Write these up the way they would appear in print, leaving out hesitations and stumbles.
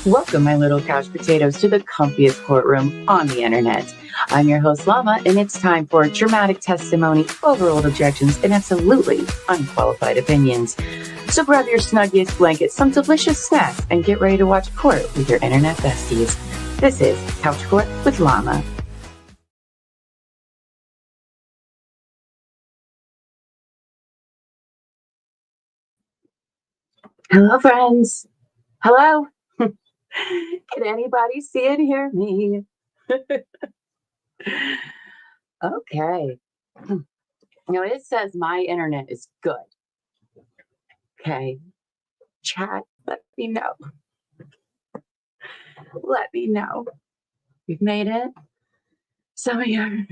Welcome, my little couch potatoes, to the comfiest courtroom on the internet. I'm your host, Llama, and it's time for dramatic testimony, overruled objections, and absolutely unqualified opinions. So grab your snuggiest blanket, some delicious snacks, and get ready to watch court with your internet besties. This is Couch Court with Llama. Hello, friends. Hello. Can anybody see and hear me? Okay. It says my internet is good. Okay. Chat, let me know. Let me know. We've made it. Some of you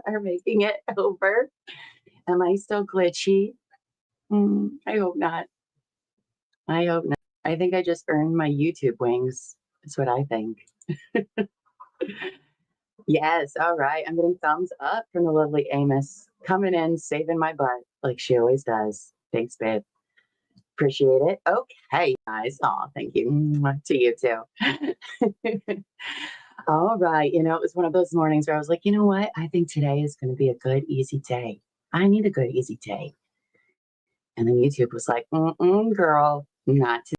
are making it over. Am I still glitchy? I hope not. I hope not. I think I just earned my YouTube wings. That's what I think. Yes, all right. I'm getting thumbs up from the lovely Amos. Coming in, saving my butt like she always does. Thanks, babe. Appreciate it. Okay, guys. Oh, thank you. To you too. All right. It was one of those mornings where I was like, you know what? I think today is going to be a good, easy day. I need a good, easy day. And then YouTube was like, girl, not to,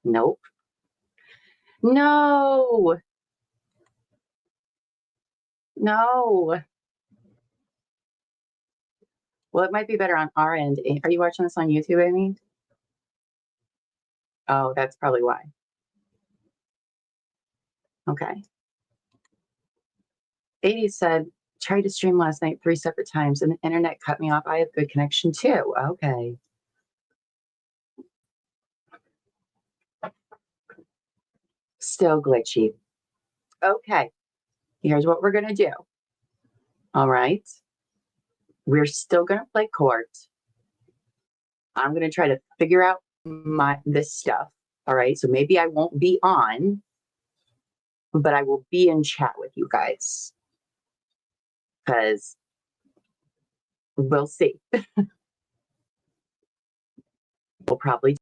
nope. No, no. Well, it might be better on our end. Are you watching this on YouTube, Amy? Oh, that's probably why. Okay. 80 said, tried to stream last night 3 separate times and the internet cut me off. I have good connection too. Okay. Still glitchy. Okay. Here's what we're going to do. All right. We're still going to play court. I'm going to try to figure out this stuff. All right. So maybe I won't be on, but I will be in chat with you guys. Because we'll see. We'll probably.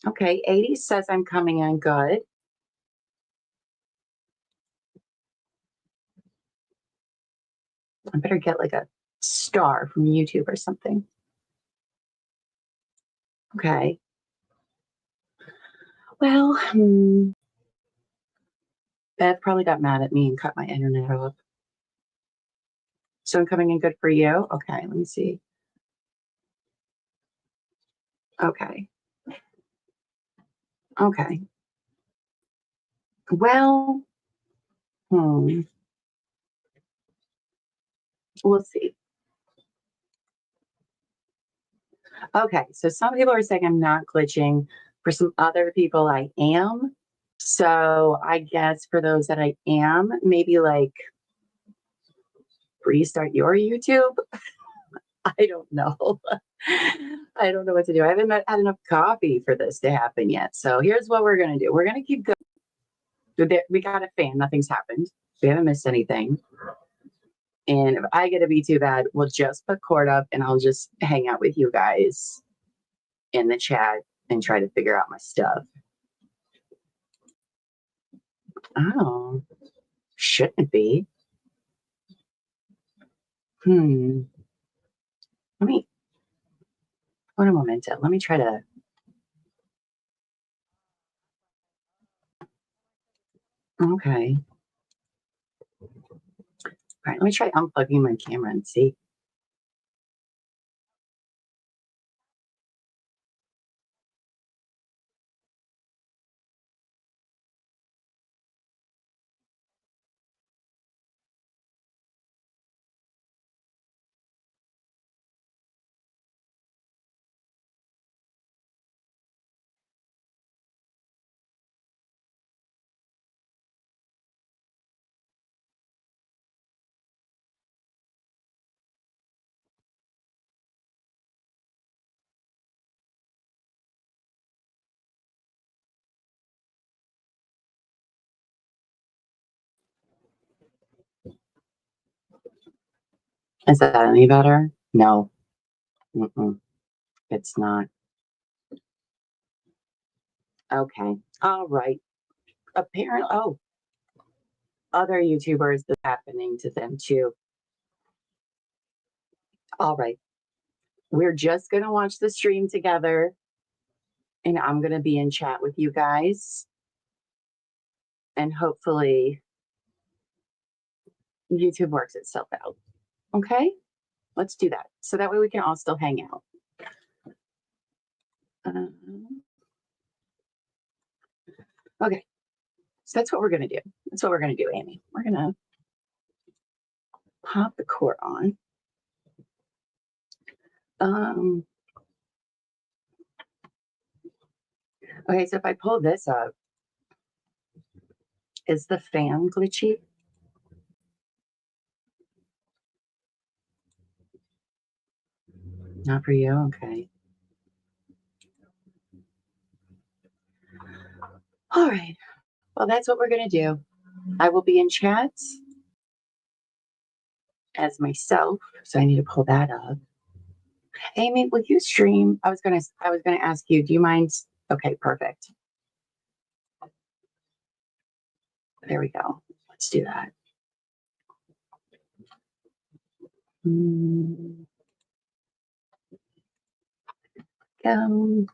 Okay, 80 says I'm coming in good. I better get like a star from YouTube or something. Okay. Well, Bev probably got mad at me and cut my internet off. So I'm coming in good for you? Okay, let me see. Okay. Okay. Well, we'll see. Okay, so some people are saying I'm not glitching. For some other people, I am. So I guess for those that I am, maybe like restart your YouTube. I don't know. I don't know what to do. I haven't had enough coffee for this to happen yet. So here's what we're going to do. We're going to keep going. We got a fan. Nothing's happened. We haven't missed anything. And if I get to be too bad, we'll just put cord up and I'll just hang out with you guys in the chat and try to figure out my stuff. Oh, shouldn't be. Let me, what a momento. Let me try to. Okay. All right, let me try unplugging my camera and see. Is that any better? No. It's not. Okay. All right. Apparently, other YouTubers is happening to them too. All right. We're just going to watch the stream together, and I'm going to be in chat with you guys. And hopefully, YouTube works itself out. Okay? Let's do that. So that way we can all still hang out. Okay. So that's what we're going to do. That's what we're going to do, Amy. We're going to pop the cord on. Okay, so if I pull this up, is the fan glitchy? Not for you? Okay. All right. Well, that's what we're going to do. I will be in chat as myself, so I need to pull that up. Amy, will you stream? I was gonna ask you, do you mind? Okay, perfect. There we go. Let's do that. Go.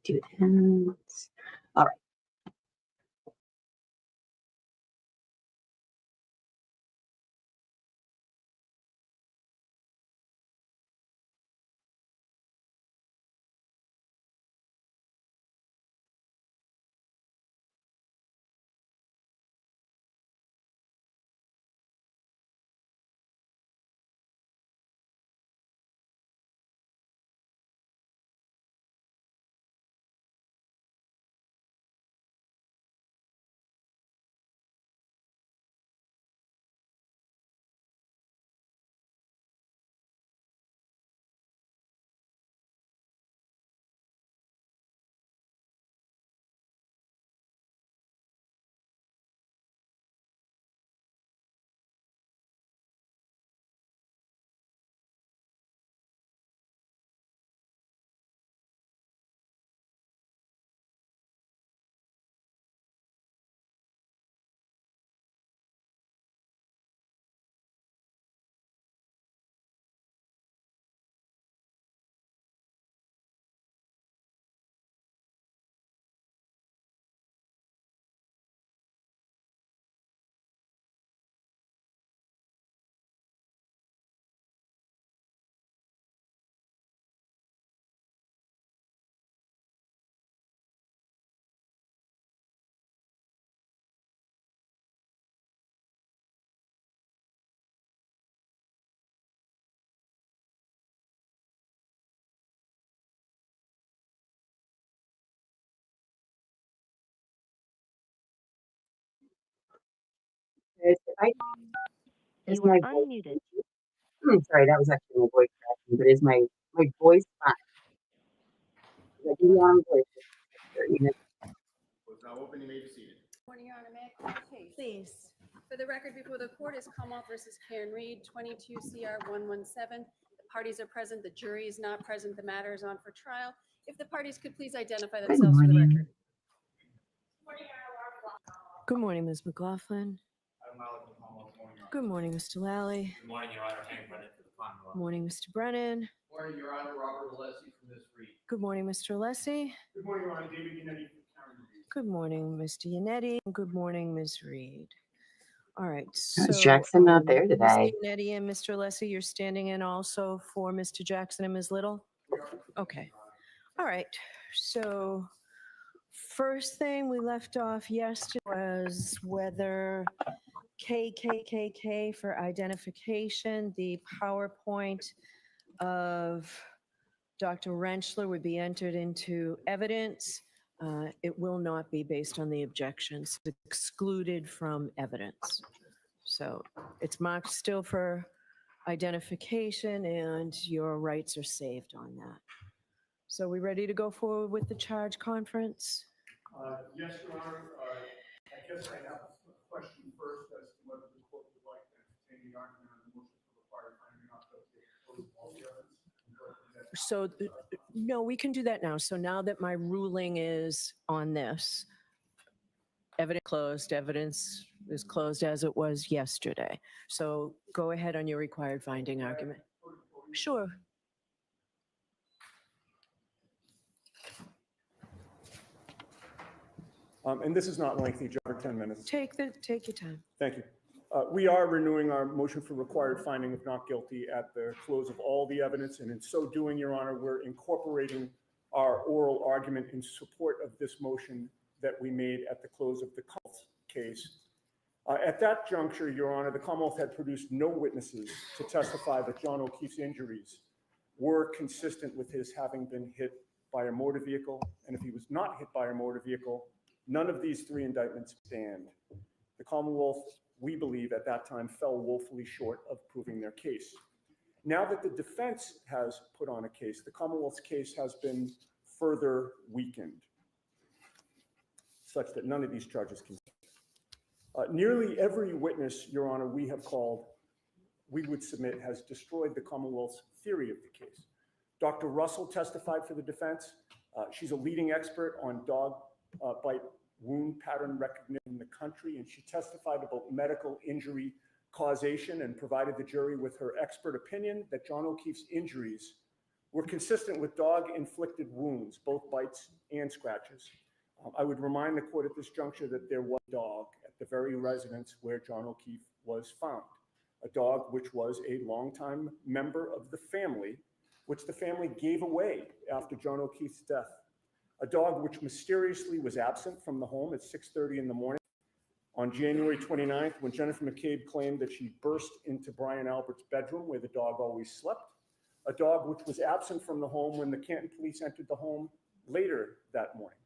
Do that. All right. Is my unmuted. Sorry, that was actually my voice cracking, but is my voice fine? Like, you want voice? It's now open. You may be seated. Morning, Your Honor. May I call the case? Please. For the record before the court is Comal versus Karen Reed, 22 CR 117. The parties are present. The jury is not present. The matter is on for trial. If the parties could please identify themselves for the record. Good morning, Ms. McLaughlin. Good morning, Mr. Lally. Good morning, Your Honor. Hank Brennan for the Commonwealth. Morning, Mr. Brennan. Good morning, Your Honor. Robert Alessi from this Reed. Good morning, Mr. Alessi. Good morning, Your Honor. David Yannetti from Karen Reed. Good morning, Mr. Yannetti. Good morning, Ms. Reed. All right. So Is Jackson not there today? Mr. Yannetti and Mr. Alessi, you're standing in also for Mr. Jackson and Ms. Little? Okay. All right. So first thing we left off yesterday was whether KKKK for identification, the PowerPoint of Dr. Rentschler would be entered into evidence. It will not be based on the objections. It's excluded from evidence. So it's marked still for identification and your rights are saved on that. So we ready to go forward with the charge conference? Yes, Your Honor. I guess I have a question first as to whether the court would like to entertain the argument on the motion for required finding not guilty of all the evidence. So, no, we can do that now. So now that my ruling is on this, evidence is closed as it was yesterday. So go ahead on your required finding argument. Sure. And this is not lengthy, John, 10 minutes. Take your time. Thank you. We are renewing our motion for required finding of not guilty at the close of all the evidence. And in so doing, Your Honor, we're incorporating our oral argument in support of this motion that we made at the close of the Commonwealth case. At that juncture, Your Honor, the Commonwealth had produced no witnesses to testify that John O'Keefe's injuries were consistent with his having been hit by a motor vehicle. And if he was not hit by a motor vehicle, none of these three indictments stand. The Commonwealth, we believe, at that time fell woefully short of proving their case. Now that the defense has put on a case, the Commonwealth's case has been further weakened, such that none of these charges can stand. Nearly every witness, Your Honor, we have called, we would submit, has destroyed the Commonwealth's theory of the case. Dr. Russell testified for the defense. She's a leading expert on dog bite wound pattern recognition in the country, and she testified about medical injury causation and provided the jury with her expert opinion that John O'Keefe's injuries were consistent with dog-inflicted wounds, both bites and scratches. I would remind the court at this juncture that there was a dog at the very residence where John O'Keefe was found, a dog which was a longtime member of the family, which the family gave away after John O'Keefe's death. A dog which mysteriously was absent from the home at 6:30 in the morning on January 29th, when Jennifer McCabe claimed that she burst into Brian Albert's bedroom where the dog always slept. A dog which was absent from the home when the Canton police entered the home later that morning.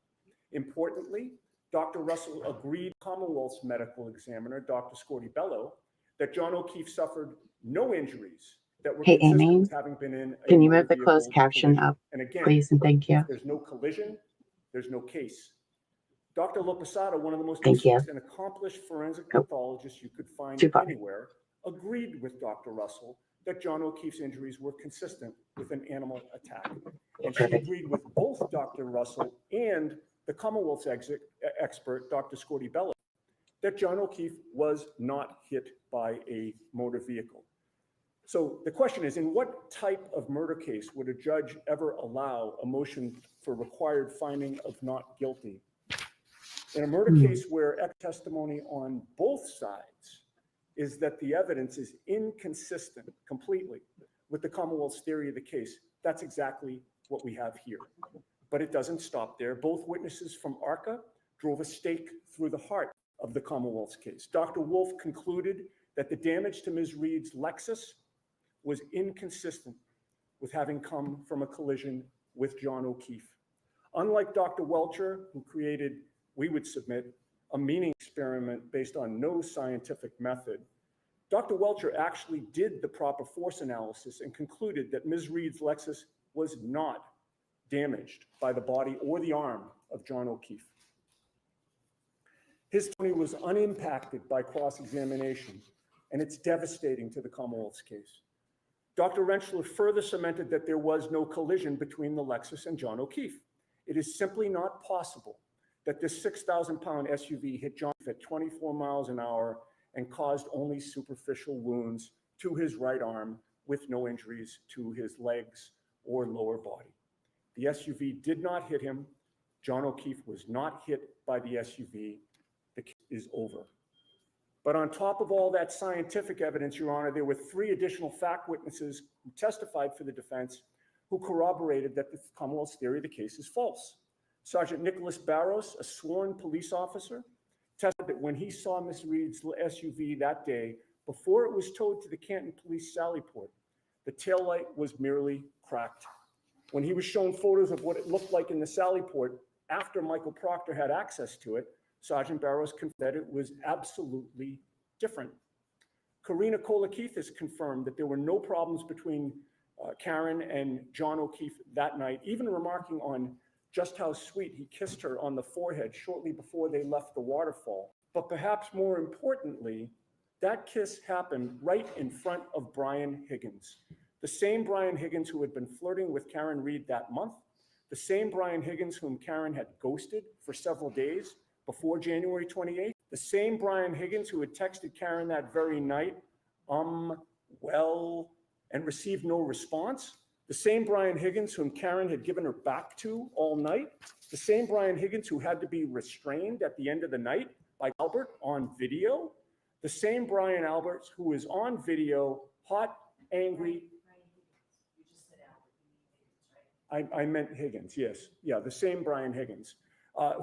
Importantly, Dr. Russell agreed, Commonwealth's medical examiner, Dr. Scorti-Bello, that John O'Keefe suffered no injuries that were Hey, consistent Amy, with having been in a can you motor move the closed vehicle caption collision. up, And again, please, and thank you. if there's no collision, there's no case. Dr. Lopesada, one of the most Thank you. distinct and accomplished forensic pathologists you could find Too far. anywhere, agreed with Dr. Russell that John O'Keefe's injuries were consistent with an animal attack. And she Perfect. agreed with both Dr. Russell and the Commonwealth's expert, Dr. Scorti-Bello, that John O'Keefe was not hit by a motor vehicle. So the question is, in what type of murder case would a judge ever allow a motion for required finding of not guilty? In a murder case where testimony on both sides is that the evidence is inconsistent completely with the Commonwealth's theory of the case, that's exactly what we have here. But it doesn't stop there. Both witnesses from ARCA drove a stake through the heart of the Commonwealth's case. Dr. Wolf concluded that the damage to Ms. Reed's Lexus was inconsistent with having come from a collision with John O'Keefe. Unlike Dr. Welcher, who created, we would submit, a meaning experiment based on no scientific method, Dr. Welcher actually did the proper force analysis and concluded that Ms. Reed's Lexus was not damaged by the body or the arm of John O'Keefe. His testimony was unimpacted by cross-examination, and it's devastating to the Commonwealth's case. Dr. Rentschler further cemented that there was no collision between the Lexus and John O'Keefe. It is simply not possible that this 6,000-pound SUV hit John at 24 miles an hour and caused only superficial wounds to his right arm with no injuries to his legs or lower body. The SUV did not hit him. John O'Keefe was not hit by the SUV. The case is over. But on top of all that scientific evidence, Your Honor, there were 3 additional fact witnesses who testified for the defense who corroborated that the Commonwealth's theory of the case is false. Sergeant Nicholas Barros, a sworn police officer, testified that when he saw Ms. Reed's SUV that day, before it was towed to the Canton Police Sallyport, the taillight was merely cracked. When he was shown photos of what it looked like in the Sallyport after Michael Proctor had access to it, Sergeant Barros confirmed that it was absolutely different. Karina Kolakithis confirmed that there were no problems between Karen and John O'Keefe that night, even remarking on just how sweet he kissed her on the forehead shortly before they left the waterfall. But perhaps more importantly, that kiss happened right in front of Brian Higgins, the same Brian Higgins who had been flirting with Karen Reed that month, the same Brian Higgins whom Karen had ghosted for several days before January 28th, the same Brian Higgins who had texted Karen that very night, well, and received no response, the same Brian Higgins whom Karen had given her back to all night, the same Brian Higgins who had to be restrained at the end of the night by Albert on video, the same Brian Alberts who is on video, hot, angry. I meant Higgins, yes. Yeah, the same Brian Higgins,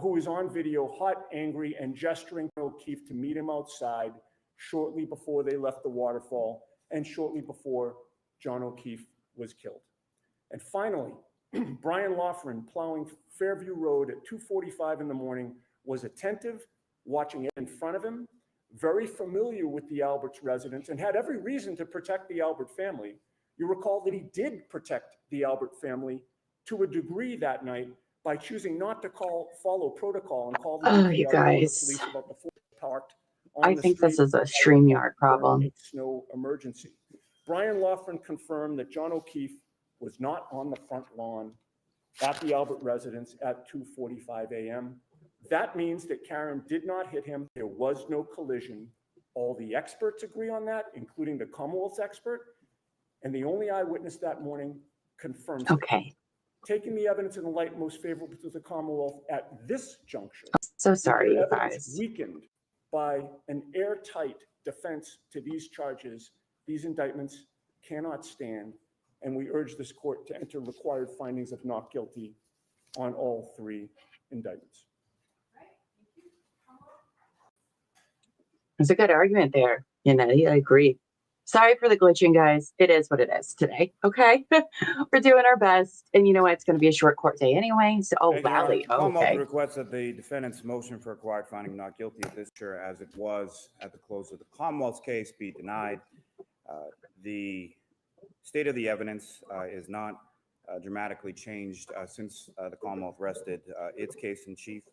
who is on video, hot, angry, and gesturing to O'Keefe to meet him outside shortly before they left the waterfall and shortly before John O'Keefe was killed. And finally, Brian Loughran, plowing Fairview Road at 2:45 in the morning, was attentive, watching it in front of him, very familiar with the Alberts residence, and had every reason to protect the Albert family. You recall that he did protect the Albert family to a degree that night by choosing not to follow protocol and call the You DPW or the guys. police about the Ford parked on I the think this street is a StreamYard problem. during a snow emergency. Brian Loughran confirmed that John O'Keefe was not on the front lawn at the Albert residence at 2:45 a.m. That means that Karen did not hit him. There was no collision. All the experts agree on that, including the Commonwealth's expert. And the only eyewitness that morning confirms it. Okay. Taking the evidence in the light most favorable to the Commonwealth at this juncture, So sorry, you evidence guys. weakened by an airtight defense to these charges, these indictments cannot stand, and we urge this court to enter required findings of not guilty on all three indictments. There's a good argument there. You know, I agree. Sorry for the glitching, guys. It is what it is today. Okay. We're doing our best. And you know what? It's going to be a short court day anyway. So, Thank you, Your Honor. Valley. Commonwealth Okay. requests that the defendant's motion for required finding not guilty of this year, as it was at the close of the Commonwealth's case, be denied. The state of the evidence is not dramatically changed since the Commonwealth rested its case in chief.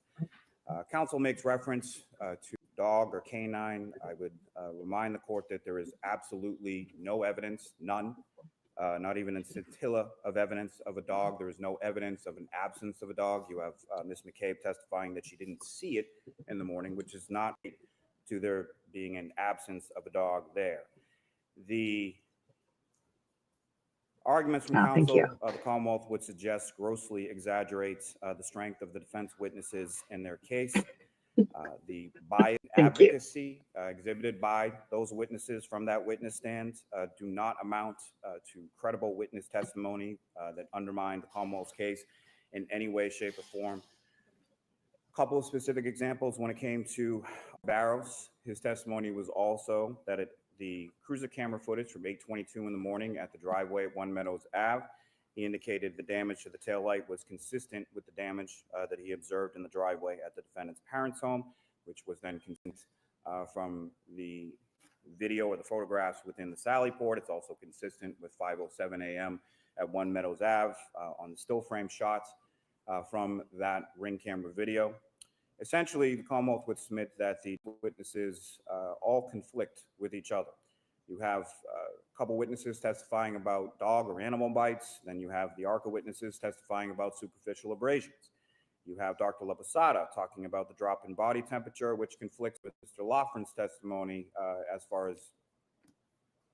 Counsel makes reference to dog or canine. I would remind the court that there is absolutely no evidence, none, not even a scintilla of evidence of a dog. There is no evidence of an absence of a dog. You have Ms. McCabe testifying that she didn't see it in the morning, which is not to there being an absence of a dog there. The arguments from counsel of the Commonwealth would suggest grossly exaggerates the strength of the defense witnesses in their case. The bias advocacy exhibited by those witnesses from that witness stand do not amount to credible witness testimony that undermine the Commonwealth's case in any way, shape, or form. A couple of specific examples when it came to Barrows, his testimony was also that the cruiser camera footage from 8:22 in the morning at the driveway at One Meadows Ave, he indicated the damage to the taillight was consistent with the damage that he observed in the driveway at the defendant's parents' home, which was then consistent from the video or the photographs within the Sally Port. It's also consistent with 5:07 a.m. at One Meadows Ave on the still frame shots from that ring camera video. Essentially, the Commonwealth would submit that the witnesses all conflict with each other. You have a couple witnesses testifying about dog or animal bites. Then you have the ARCA witnesses testifying about superficial abrasions. You have Dr. Leposada talking about the drop in body temperature, which conflicts with Mr. Loughran's testimony as far as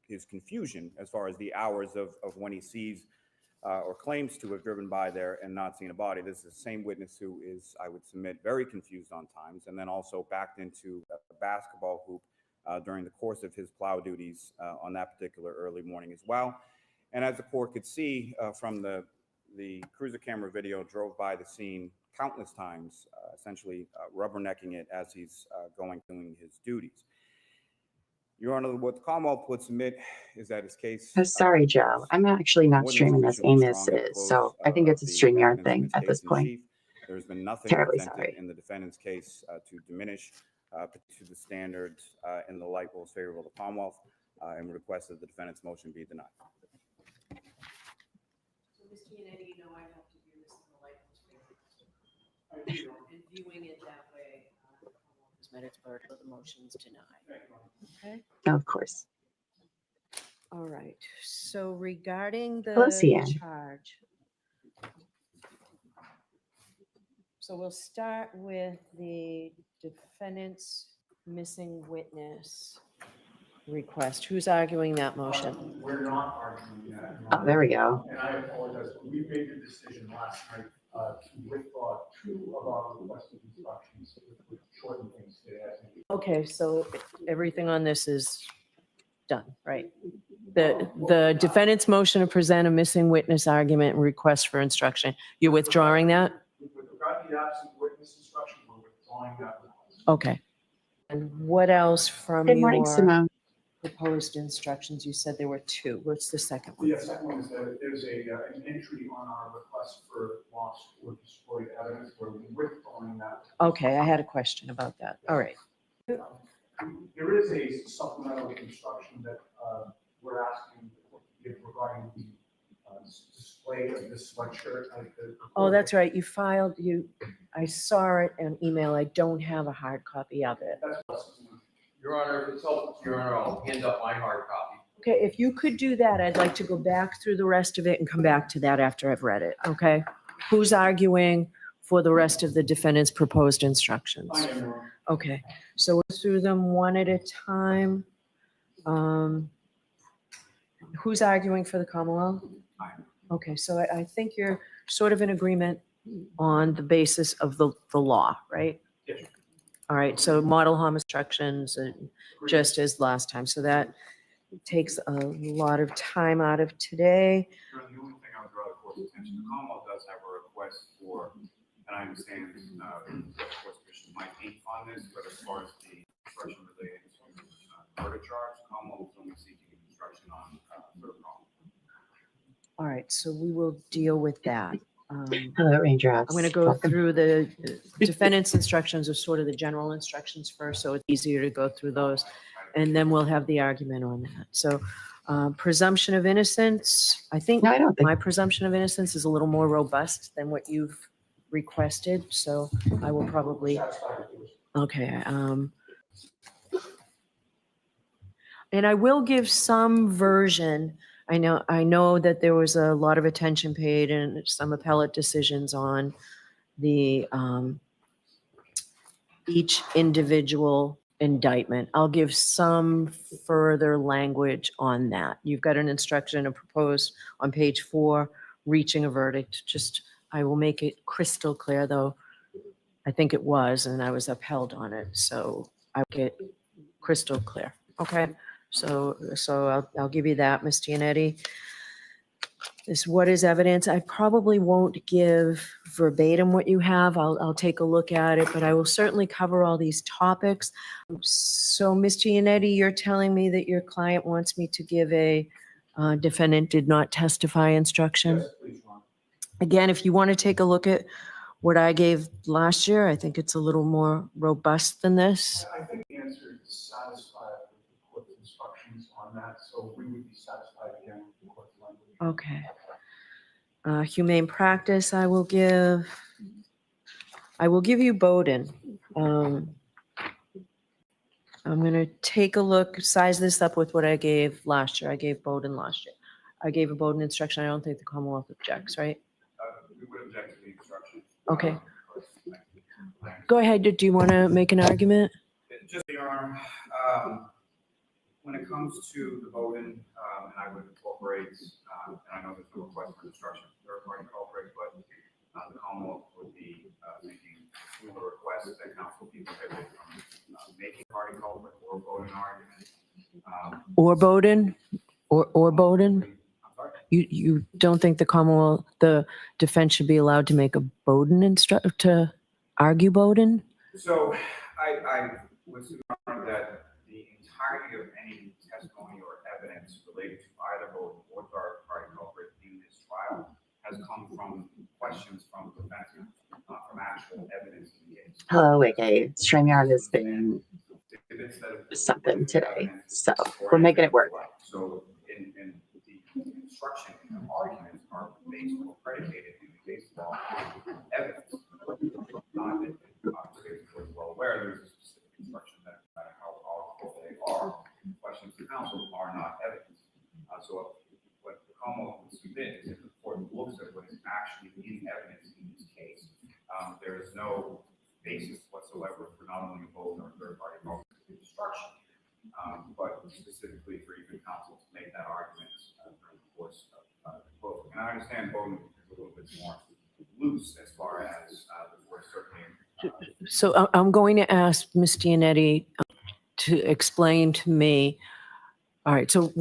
his confusion, as far as the hours of when he sees or claims to have driven by there and not seen a body. This is the same witness who is, I would submit, very confused on times, and then also backed into a basketball hoop during the course of his plow duties on that particular early morning as well. And as the court could see from the cruiser camera video, drove by the scene countless times, essentially rubbernecking it as he's doing his duties. Your Honor, what the Commonwealth would submit is that his case. Sorry, Joe. I'm actually not streaming this. Amos is. So I think it's a StreamYard thing at this point. There's been nothing Terribly presented sorry. in the defendant's case to diminish to the standards in the light most favorable to the Commonwealth, and request that the defendant's motion be denied. So, Mr. Yannetti, you know I have to do this in the light most favorable to Thank you, Your Honor. And viewing it that way, has met its burden of the motions denied. Thank you, Your Honor. Okay. Of course. All right. So regarding Hello, the Cian. charge. So we'll start with the defendant's missing witness request. Who's arguing that motion? We're not arguing that. Your Oh, Honor. there we go. And I apologize, but we made the decision last night to withdraw 2 of our requested instructions, which shorten things today. I think. Okay, so everything on this is done, right? The defendant's motion to present a missing witness argument and request for instruction. You're withdrawing that? With regard to the absent witness instruction, we're withdrawing that request. Okay. And what else from Good morning, your Simone. proposed instructions? You said there were 2. What's the second one? The second one is that there's an entry on our request for lost or destroyed evidence where we're withdrawing that. Okay, I had a question about that. All right. There is a supplemental instruction that we're asking the court to give regarding the display of this sweatshirt. Oh, that's right. You filed, I saw it in email. I don't have a hard copy of it. Your Honor, if it's helpful to Your Honor, I'll hand up my hard copy. Okay, if you could do that, I'd like to go back through the rest of it and come back to that after I've read it, okay? Who's arguing for the rest of the defendant's proposed instructions? I am, Your Honor. Okay, so we'll through them one at a time. Who's arguing for the Commonwealth? Okay, so I think you're sort of in agreement on the basis of the law, right? Yes. All right, so model home instructions, just as last time. So that takes a lot of time out of today. Your Honor, the only thing I would draw the court's attention, the Commonwealth does have a request for, and I understand, the court's position might be on this, but as far as the instruction related to murder charge, Commonwealth is only seeking instruction on murder problem. All right, so we will deal with that. Hello, Raindrops. I'm going to go Welcome. through the defendant's instructions or sort of the general instructions first, so it's easier to go through those. And then we'll have the argument on that. So presumption of innocence, I think No, I don't think. my presumption of innocence is a little more robust than what you've requested. So I will probably, okay. And I will give some version. I know that there was a lot of attention paid and some appellate decisions on the each individual indictment. I'll give some further language on that. You've got an instruction proposed on page 4, reaching a verdict. Just, I will make it crystal clear, though. I think it was, and I was upheld on it. So I'll get crystal clear. Okay. So I'll give you that, Ms. Giannetti. Is what is evidence. I probably won't give verbatim what you have. I'll take a look at it, but I will certainly cover all these topics. So, Ms. Giannetti, you're telling me that your client wants me to give a defendant did not testify instruction? Yes, please, Your Honor. Again, if you want to take a look at what I gave last year, I think it's a little more robust than this. I think the answer is satisfied with the court's instructions on that, so we would be satisfied again with the court's language. Okay. Humane practice, I will give you Bowden. I'm going to take a look, size this up with what I gave last year. I gave Bowden last year. I gave a Bowden instruction. I don't think the Commonwealth objects, right? We would object to the instruction. Okay. Go ahead. Do you want to make an argument? Just, Your Honor, when it comes to the Bowden, and I would incorporate, and I know there's no request for instruction, third-party culprit, but the Commonwealth would be making a request that counsel be prohibited from making party culprit or Bowden argument. Or Bowden? Or Bowden? I'm sorry? You don't think the Commonwealth, the defense should be allowed to make a Bowden to argue Bowden? So I would suggest that the entirety of any testimony or evidence related to either Bowden or third party culprit in this trial has come from questions from the defense, not from actual evidence in the case. Hello, Wiki. StreamYard has been Exhibits that have been something today, evidence so or we're making it work. So in the instruction and the arguments are based or predicated in the case law evidence. is no basis whatsoever for not only both our third-party culprit instruction, but specifically for even counsel to make that argument during the course of the closing. And I understand Bowden is a little bit more loose as far as the court certainly. So I'm going to ask Ms. Giannetti to explain to me. All right, so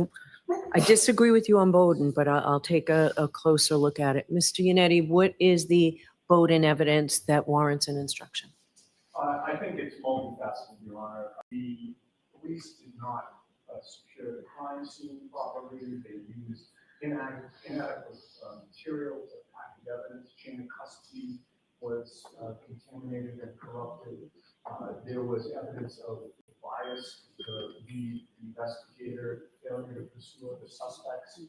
I disagree with you on Bowden, but I'll take a closer look at it. Ms. Giannetti, what is the Bowden evidence that warrants an instruction? I think it's multifaceted, Your Honor. The police did not secure the crime scene properly. They used inadequate material to pack the evidence. Chain of custody was contaminated and corrupted. There was evidence of bias. The lead investigator failure to pursue the suspects,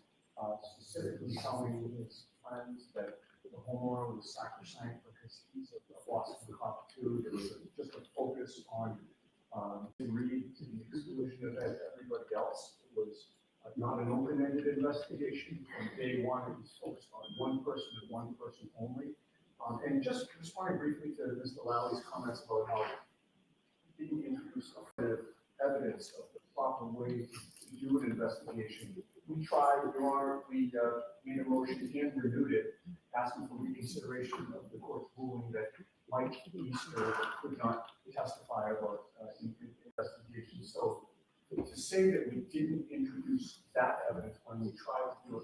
specifically telling his friends that the homeowner was sacrosanct because he's a Boston cop too. There was just a focus on Reed to the exclusion of everybody else. It was not an open-ended investigation. From day one, it was focused on one person and one person only. And just responding briefly to Mr. Lowry's comments about how he didn't introduce evidence of the proper way to do an investigation. We tried, Your Honor, we made a motion and renewed it, asking for reconsideration of the court's ruling that Mike Easter could not testify about investigation. So to say that we didn't introduce that evidence when we tried to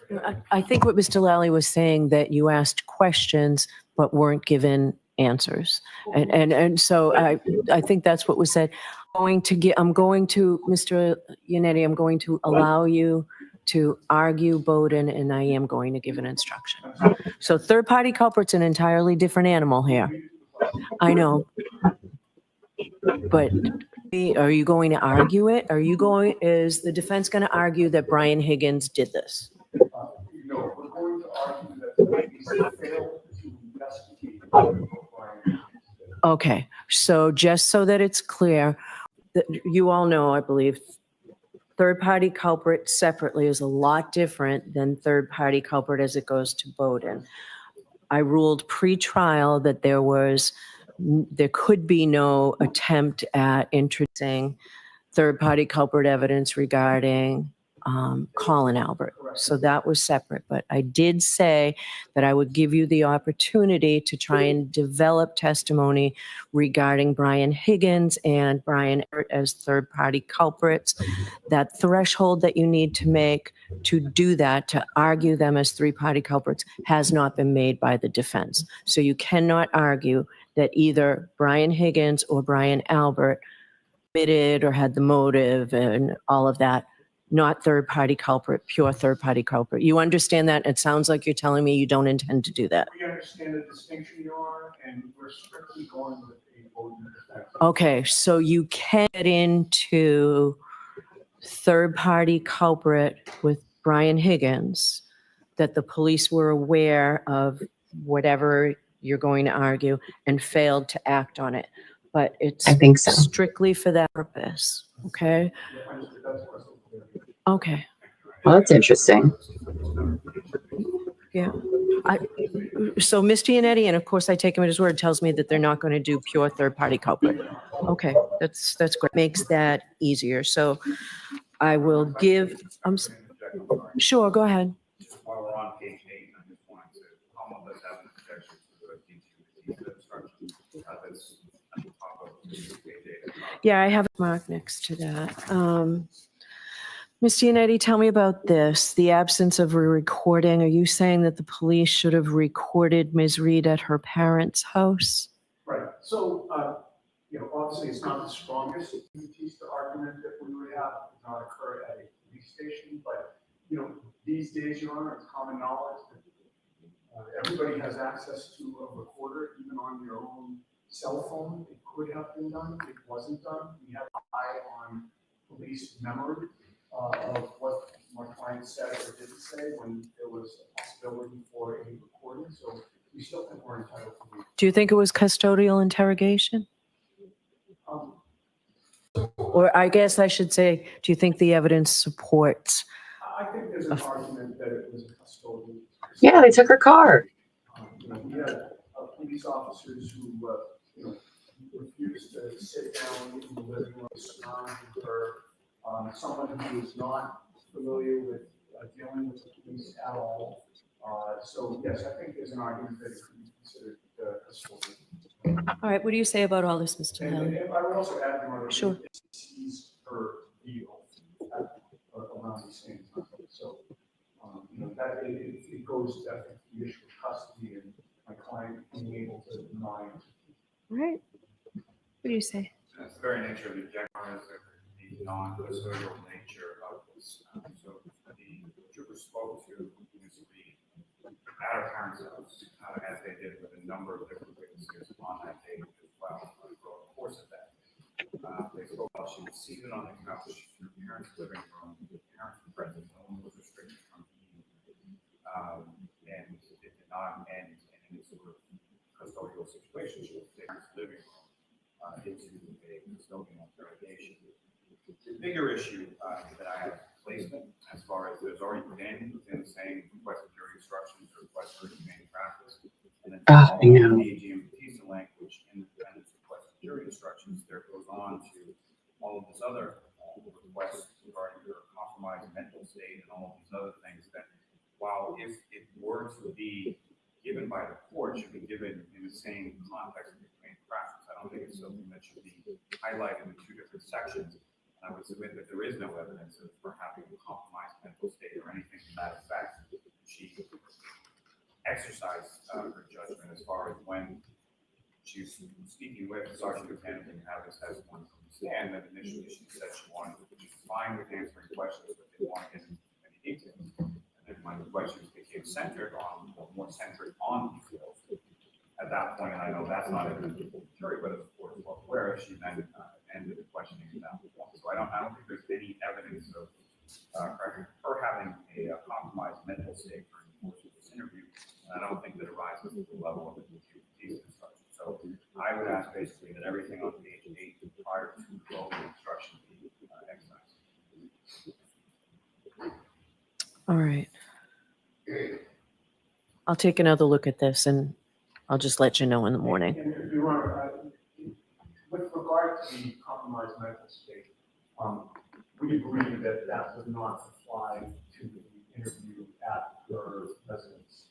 do it. I think what Mr. Lally was saying, that you asked questions but weren't given answers. And so I think that's what was said. I'm going to, Mr. Yannetti, I'm going to allow you to argue Bowden, and I am going to give an instruction. So third-party culprit's an entirely different animal here. I know. But are you going to argue it? Is the defense going to argue that Brian Higgins did this? No, we're going to argue that the police failed to investigate Brian Higgins. Okay, so just so that it's clear, that you all know, I believe, third-party culprit separately is a lot different than third-party culprit as it goes to Bowden. I ruled pre-trial that there could be no attempt at introducing third-party culprit evidence regarding Colin Albert. So that was separate. But I did say that I would give you the opportunity to try and develop testimony regarding Brian Higgins and Brian Everett as third-party culprits. That threshold that you need to make to do that, to argue them as three-party culprits, has not been made by the defense. So you cannot argue that either Brian Higgins or Brian Albert committed or had the motive and all of that. Not third-party culprit, pure third-party culprit. You understand that? It sounds like you're telling me you don't intend to do that. We understand the distinction, Your Honor, and we're strictly going with a Bowden defense. Okay, so you can get into third-party culprit with Brian Higgins, that the police were aware of whatever you're going to argue and failed to act on it. But it's I think so. strictly for that purpose, okay? Yeah, understood. That's crystal clear. Okay. Well, that's interesting. Yeah. So Mr. Yannetti, and of course I take him at his word, tells me that they're not going to do pure third-party culprit. Okay, that's great. Makes that easier. So I will give, sure, go ahead. Just while we're on page 8, I just wanted to, Commonwealth does have an objection to the instruction that's at the top of page 8. Yeah, I have a mark next to that. Mr. Yannetti, tell me about this, the absence of a recording. Are you saying that the police should have recorded Ms. Reed at her parents' house? Right. So, obviously it's not the strongest Batista argument that we would have not occur at a police station, but, these days, Your Honor, it's common knowledge that everybody has access to a recorder, even on your own cell phone. It could have been done. It wasn't done. We have an eye on police memory of what my client said or didn't say when there was a possibility for a recording. So we still think we're entitled to. Do you think it was custodial interrogation? Or I guess I should say, do you think the evidence supports? I think there's an argument that it was a custodial. Yeah, they took her car. We had a police police officers who, refuse to sit down in the living room surrounded her, someone who is not familiar with dealing with the police at all. So yes, I think there's an argument that it could be considered assault. All right, what do you say about all this, Mr. And Haley? I would also add, Your Honor, Sure. it sees her vehicle around the same time. So, that it goes to, I think, the issue of custody and my client being able to deny. All right. What do you say? That's the very nature of the objection, is the non-custodial nature of this. So the trooper spoke to Ms. Reed at her parents' house, as they did with a number of different witnesses on that day as well, throughout the course of that. They spoke while she was seated on the couch in her parents' living room. The parents were present, no one was restricted from eating. And it did not end in any sort of custodial situation. She was in the parents' living room into a custodial interrogation. The bigger issue that I have is placement, as far as there's already been within the same requested jury instructions or requested jury practice. And then I know. the AG and Batista language in the defendant's requested jury instructions, there goes on to all of this other requests regarding her compromised mental state and all of these other things that, while if it were to be given by the court, should be given in the same context of the practice. I don't think it's something that should be highlighted in two different sections. I would submit that there is no evidence of her having a compromised mental state or anything to that effect. She exercised her judgment as far as when she was speaking with Sergeant Lieutenant and having this testimony from the stand, that initially she said she wanted to be fine with answering questions, but didn't want to get into any details. And then when the questions became centered on, or more centered on details, at that point, and I know that's not evidence before the jury, but of course, well aware, she then ended the questioning at that point. So I don't think there's any evidence of her having a compromised mental state during the course of this interview, and I don't think that it rises to the level of the instruction. So I would ask basically that everything on page 8 prior to the instruction be excised. All right. I'll take another look at this and I'll just let you know in the morning. And Your Honor, with regard to the compromised mental state, we agree that that would not apply to the interview at her residence.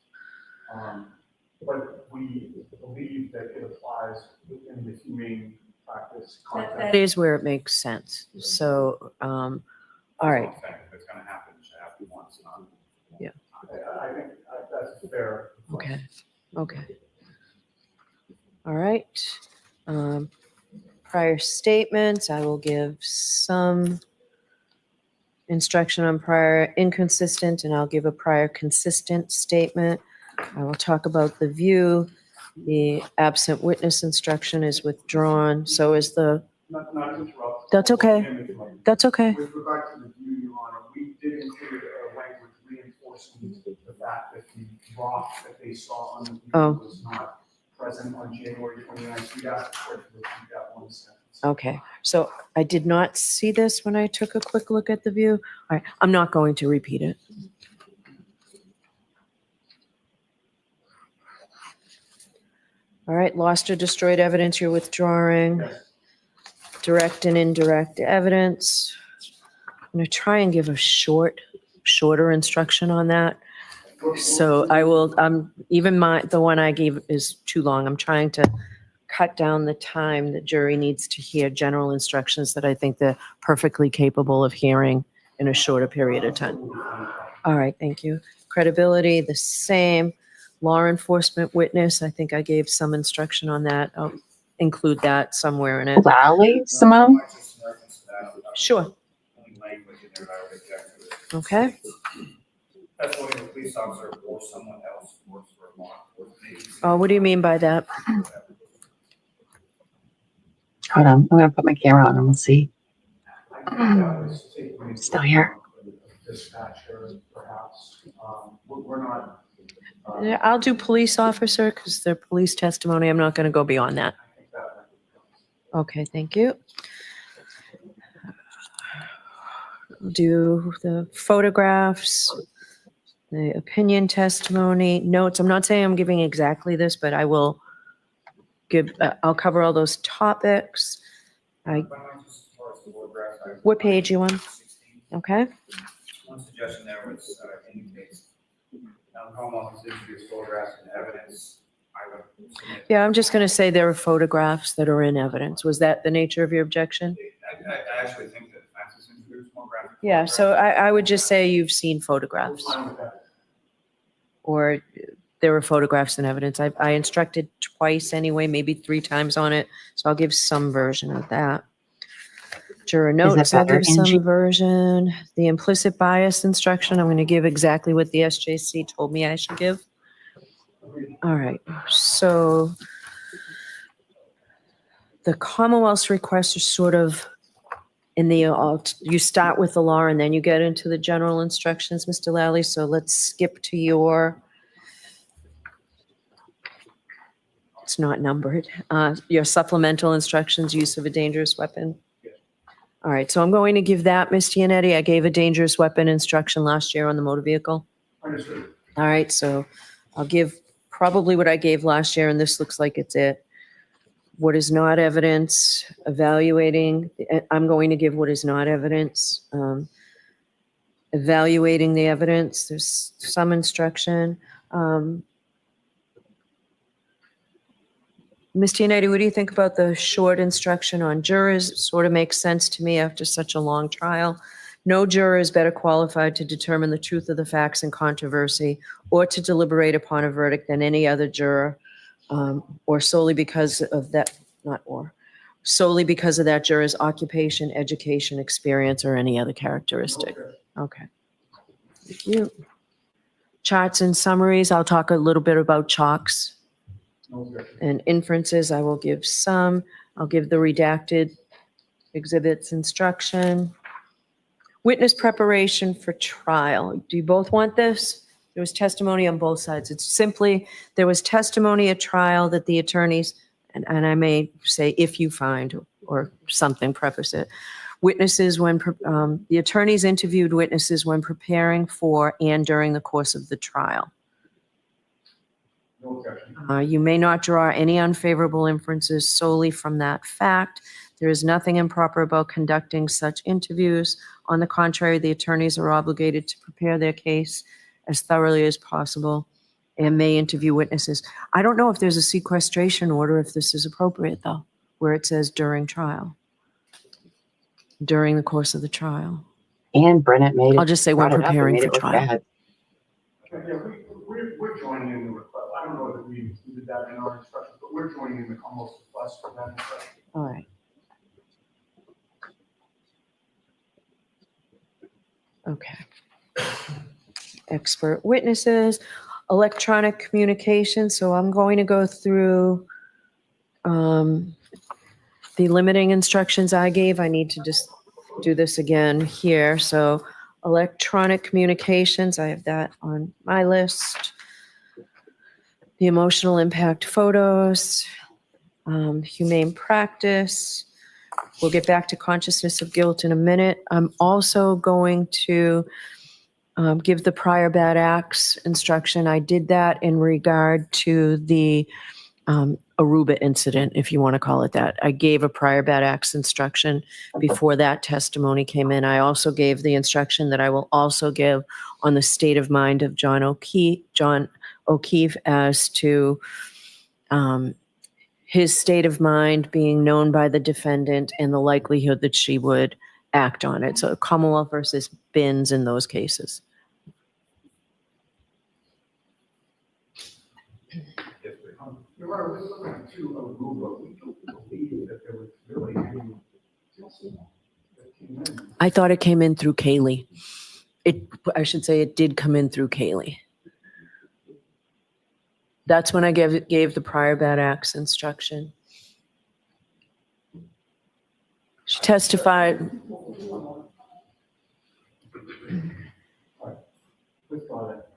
But we believe that it applies within the humane practice context. That is where it makes sense. So, all right. If it's going to happen, it should happen once, not. Yeah. I think that's fair. Okay. Okay. All right. Prior statements, I will give some instruction on prior inconsistent, and I'll give a prior consistent statement. I will talk about the view. The absent witness instruction is withdrawn. So is the, Not to interrupt. That's okay. That's okay. With regard to the view, Your Honor, we did include a language reinforcing the fact that the rock that they saw on the view was not present on January 29th. We asked the court to repeat that one sentence. Okay. So I did not see this when I took a quick look at the view. All right. I'm not going to repeat it. All right. Lost or destroyed evidence you're withdrawing. Yes. Direct and indirect evidence. I'm going to try and give a shorter instruction on that. So I will, even the one I gave is too long. I'm trying to cut down the time the jury needs to hear general instructions that I think they're perfectly capable of hearing in a shorter period of time. All right, thank you. Credibility, the same. Law enforcement witness, I think I gave some instruction on that. I'll include that somewhere in it. Lally, Simone? Sure. Okay. That's what a police officer or someone else works for a law enforcement agency. What do you mean by that? Hold on. I'm going to put my camera on and we'll see. I think that was taken Still here. Dispatcher, perhaps. We're not. Yeah, I'll do police officer because they're police testimony. I'm not going to go beyond that. I think that might be. Okay, thank you. Do the photographs, the opinion testimony, notes. I'm not saying I'm giving exactly this, but I will I'll cover all those topics. What page you on? Okay. One suggestion there was indicates now Commonwealth has introduced photographs and evidence. I would submit. Yeah, I'm just going to say there are photographs that are in evidence. Was that the nature of your objection? I actually think that defense has introduced more graphic. Yeah, so photographs. I would just say you've seen photographs, or there were photographs and evidence. I instructed twice anyway, maybe 3 times on it, so I'll give some version of that. Juror notes, I'll better, give some Angie? version. The implicit bias instruction, I'm going to give exactly what the SJC told me I should give. All right, so the Commonwealth's requests are sort of in the, you start with the law and then you get into the general instructions, Mr. Lally. So let's skip to your, it's not numbered, your supplemental instructions, use of a dangerous weapon. All right, so I'm going to give that, Ms. Gianetti. I gave a dangerous weapon instruction last year on the motor vehicle. Understood. All right, so I'll give probably what I gave last year, and this looks like it's it. What is not evidence, evaluating, I'm going to give what is not evidence. Evaluating the evidence, there's some instruction. Ms. Gianetti, what do you think about the short instruction on jurors? It sort of makes sense to me after such a long trial. No juror is better qualified to determine the truth of the facts in controversy or to deliberate upon a verdict than any other juror, or solely because of that, solely because of that juror's occupation, education, experience, or any other characteristic. Okay. Thank you. Charts and summaries, I'll talk a little bit about chalks. And inferences, I will give some. I'll give the redacted exhibits instruction. Witness preparation for trial. Do you both want this? There was testimony on both sides. It's simply, there was testimony at trial that the attorneys, and I may say if you find or something, preface it. Witnesses when, the attorneys interviewed witnesses when preparing for and during the course of the trial. You may not draw any unfavorable inferences solely from that fact. There is nothing improper about conducting such interviews. On the contrary, the attorneys are obligated to prepare their case as thoroughly as possible and may interview witnesses. I don't know if there's a sequestration order, if this is appropriate though, where it says during trial, during the course of the trial. And Brennan made it. I'll just say when brought it up and preparing made for it look trial. bad. Yeah, we're joining in the request. I don't know that we included that in our instructions, but we're joining in the Commonwealth's request for that instruction. All right. Okay. Expert witnesses, electronic communication. So I'm going to go through the limiting instructions I gave. I need to just do this again here. So electronic communications, I have that on my list. The emotional impact photos, humane practice. We'll get back to consciousness of guilt in a minute. I'm also going to give the prior bad acts instruction. I did that in regard to the Aruba incident, if you want to call it that. I gave a prior bad acts instruction before that testimony came in. I also gave the instruction that I will also give on the state of mind of John O'Keefe as to his state of mind being known by the defendant and the likelihood that she would act on it. So Commonwealth versus Binns in those cases. Your Honor, we're looking to Aruba. We don't believe that there was really any testimony that came in. I thought it came in through Kaylee. I should say it did come in through Kaylee. That's when I gave the prior bad acts instruction. She testified.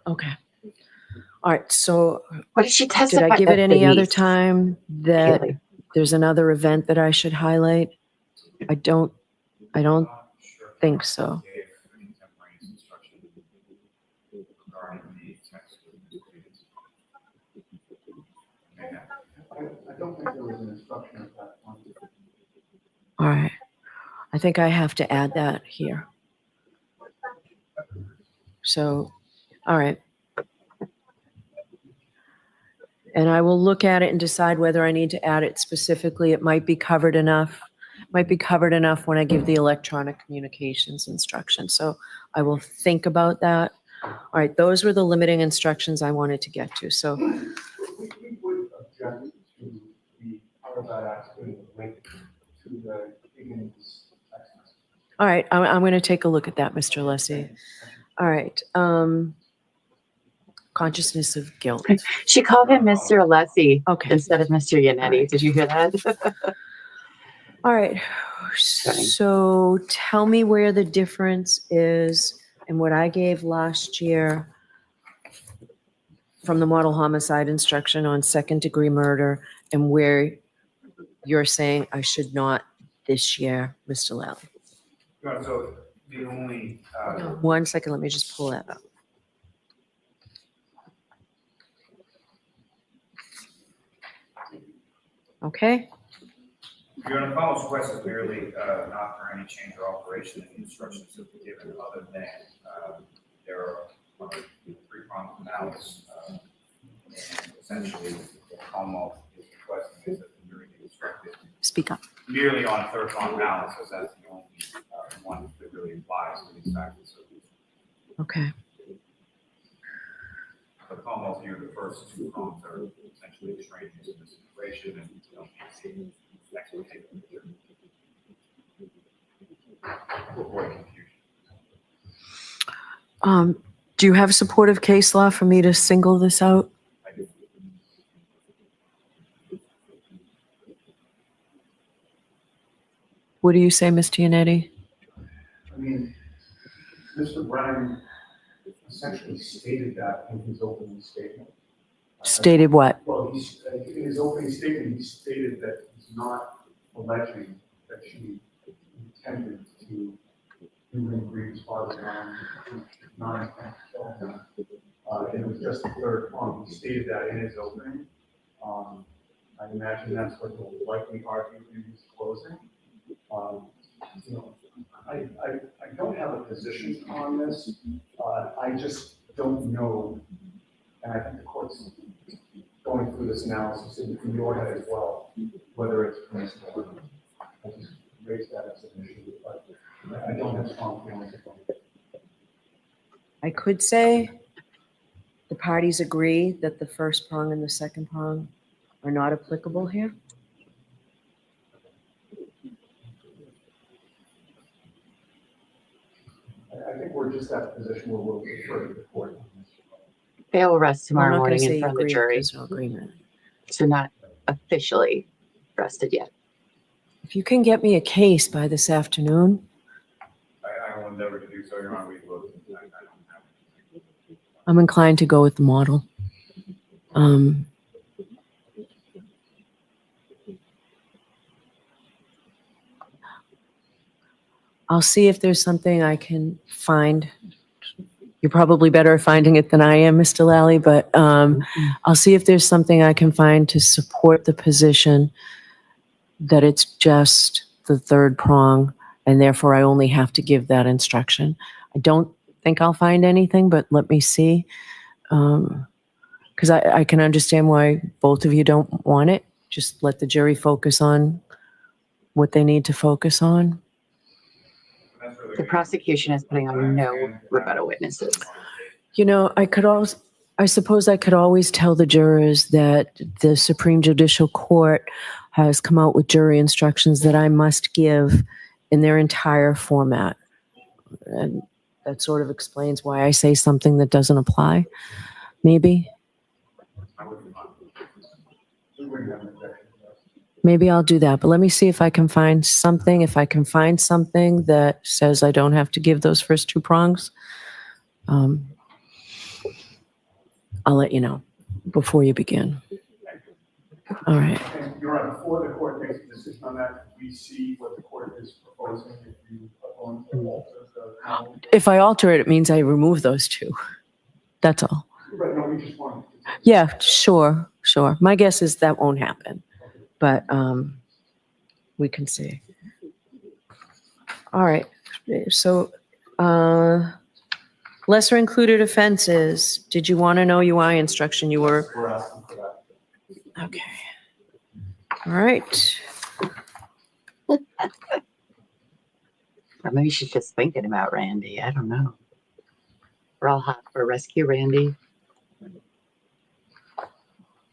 Okay. All right. So What did she testify? did I give it any other niece, time that Kaylee. there's another event that I should highlight? I don't think so. I don't think there was an instruction at that point. All right. I think I have to add that here. So, all right. And I will look at it and decide whether I need to add it specifically. It might be covered enough when I give the electronic communications instruction. So I will think about that. All right, those were the limiting instructions I wanted to get to. So, We would object to the part of that accident linked to the Higgins text message. all right, I'm going to take a look at that, Mr. Lessie. All right. Consciousness of guilt. She called him Mr. Alessi Okay. instead of Mr. Yannetti. All right. Did you hear that? All right. So tell me where the difference is in what I gave last year from the model homicide instruction on second degree murder and where you're saying I should not this year, Mr. Lally. No, so the only, 1 second, let me just pull that up. Okay, Your Honor, Carlos West is merely not for any change or alteration in the instructions that were given, other than there are three prongs of malice. And essentially, the Commonwealth is requesting is that the jury be instructed speak up. merely on third prong malice, as that's the only one that really applies to these facts and circumstances. Okay, The Commonwealth here, the first two prongs are essentially extraneous in this situation, and you don't see next one taken with the jury. To avoid confusion. do you have supportive case law for me to single this out? I do. What do you say, Mr. Yannetti? I mean, Mr. Brennan essentially stated that in his opening statement. Stated what? Well, in his opening statement, he stated that he's not alleging that she intended to do him grievous bodily harm, not intent to kill him. It was just the third prong. He stated that in his opening. I imagine that's what he'll likely argue in his closing. You know, I don't have a position on this. I just don't know, and I think the court's going through this analysis in your head as well, whether it's permissible or not. I just raised that as an issue, but I don't have strong feelings about it. I could say the parties agree that the first prong and the second prong are not applicable here. I think we're just at a position where we'll refer to the court on this. Bail will rest I'm not tomorrow gonna morning say in front of the agree if jury. there's no agreement. So not officially rested yet. If you can get me a case by this afternoon, I will endeavor to do so, Your Honor. We will. I don't have anything. I'm inclined to go with the model. I'll see if there's something I can find. You're probably better at finding it than I am, Mr. Lally, but I'll see if there's something I can find to support the position that it's just the third prong, and therefore I only have to give that instruction. I don't think I'll find anything, but let me see. Because I can understand why both of you don't want it. Just let the jury focus on what they need to focus on. That's really The prosecution is putting on no rebuttal witnesses. You know, I suppose I could always tell the jurors that the Supreme Judicial Court has come out with jury instructions that I must give in their entire format. And that sort of explains why I say something that doesn't apply, maybe. I would be fine. We wouldn't have an objection to that. Maybe I'll do that, but let me see if I can find something. If I can find something that says I don't have to give those first two prongs, I'll let you know before you begin. All right. And Your Honor, before the court makes a decision on that, we see what the court is proposing if you are going to alter the panel. If I alter it, it means I remove those two. That's all. Right, no, we just wanted to. Yeah, sure. My guess is that won't happen. but we can see. All right. So lesser included offenses. Did you want an OUI instruction? You were. We're asking for that. Okay. All right. Or maybe she's just thinking about Randy. I don't know. We're all hot for rescue Randy.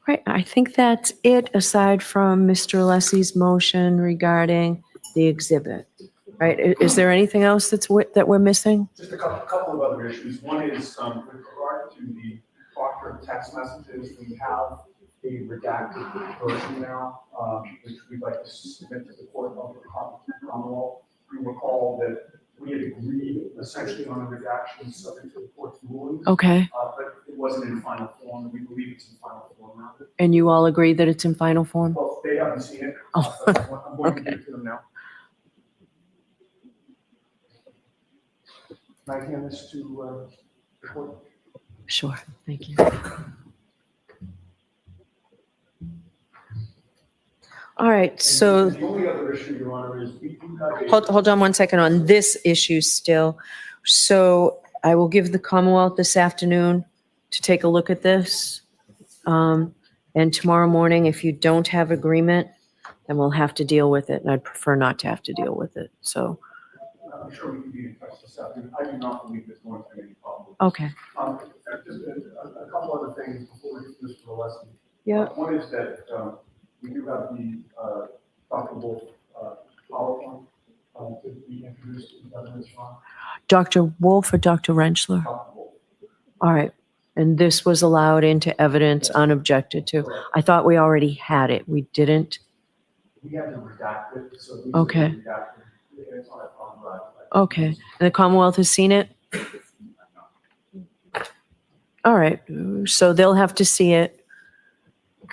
Right. I think that's it, aside from Mr. Alessi's motion regarding the exhibit. Right. Is there anything else that we're missing? Just a couple of other issues. One is with regard to the Proctor text messages, we have a redacted version now, which we'd like to submit to the court of the Commonwealth. You recall that we had agreed essentially on a redaction subject to the court's ruling, Okay. but it wasn't in final form. We believe it's in final form now. And you all agree that it's in final form? Well, they haven't seen it. Oh, But I'm going to give it to them now. Can I hand this to the court? Sure. Thank you. All right. So The only other issue, Your Honor, is we do have a. hold on one second on this issue still. So I will give the Commonwealth this afternoon to take a look at this. And tomorrow morning, if you don't have agreement, then we'll have to deal with it. And I'd prefer not to have to deal with it. So, I'm sure we can be in touch this afternoon. I do not believe there's going to be any problem. okay. Just a couple other things before we get to Mr. Leslie. Yeah. One is that we do have the Dr. Wolf PowerPoint to be introduced to the evidence from. Dr. Wolf or Dr. Rentschler? Dr. Wolf. All right. And this was allowed into evidence unobjected to. I thought we already had it. We didn't. We had to redact it, so. Okay. Redacted. It's on a drive. Okay. And the Commonwealth has seen it? All right. So they'll have to see it.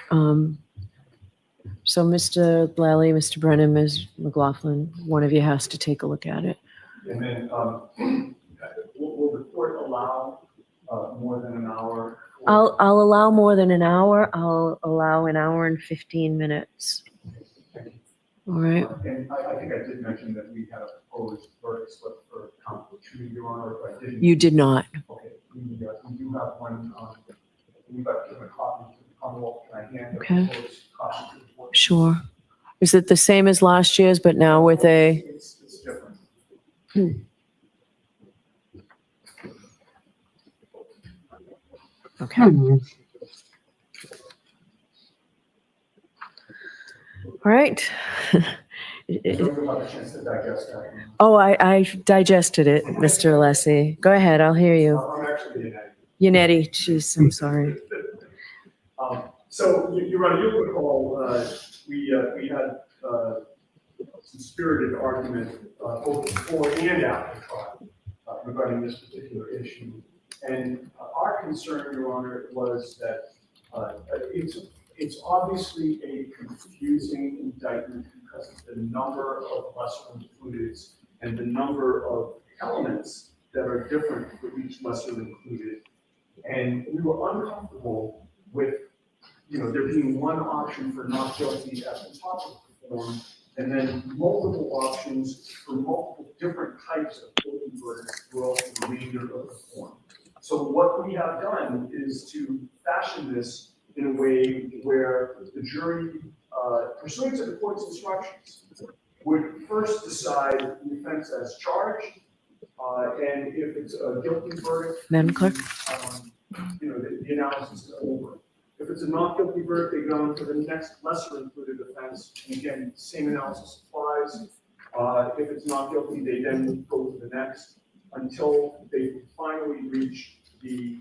So Mr. Lally, Mr. Brennan, Ms. McLaughlin, one of you has to take a look at it. And then will the court allow more than an hour? I'll allow more than an hour. I'll allow an hour and 15 minutes. All right. And I think I did mention that we had a proposed verdict slip for count 2, Your Honor, if I didn't. You did not. Okay, we do have one, we've got to give a copy to the Commonwealth. Can I hand the Okay. proposed copy to the court? Sure. Is it the same as last year's, but now with a? It's different. Okay. All right. So you'll have a chance to digest that. Oh, I digested it, Mr. Alessi. Go ahead. I'll hear you. I'm actually in that. Yannetti, jeez, I'm sorry. So you're right, you'll recall, we had some spirited argument both before and after trial regarding this particular issue. And our concern, Your Honor, was that it's obviously a confusing indictment because of the number of lesser included and the number of elements that are different for each lesser included. And we were uncomfortable with, there being one option for not guilty at the top of the form, and then multiple options for multiple different types of guilty verdicts throughout the remainder of the form. So what we have done is to fashion this in a way where the jury, pursuant to the court's instructions, would first decide the offense as charged, and if it's a guilty verdict, Madam Clerk? the analysis is over. If it's a not guilty verdict, they go into the next lesser included offense, and again, same analysis applies. If it's not guilty, they then go to the next until they finally reach the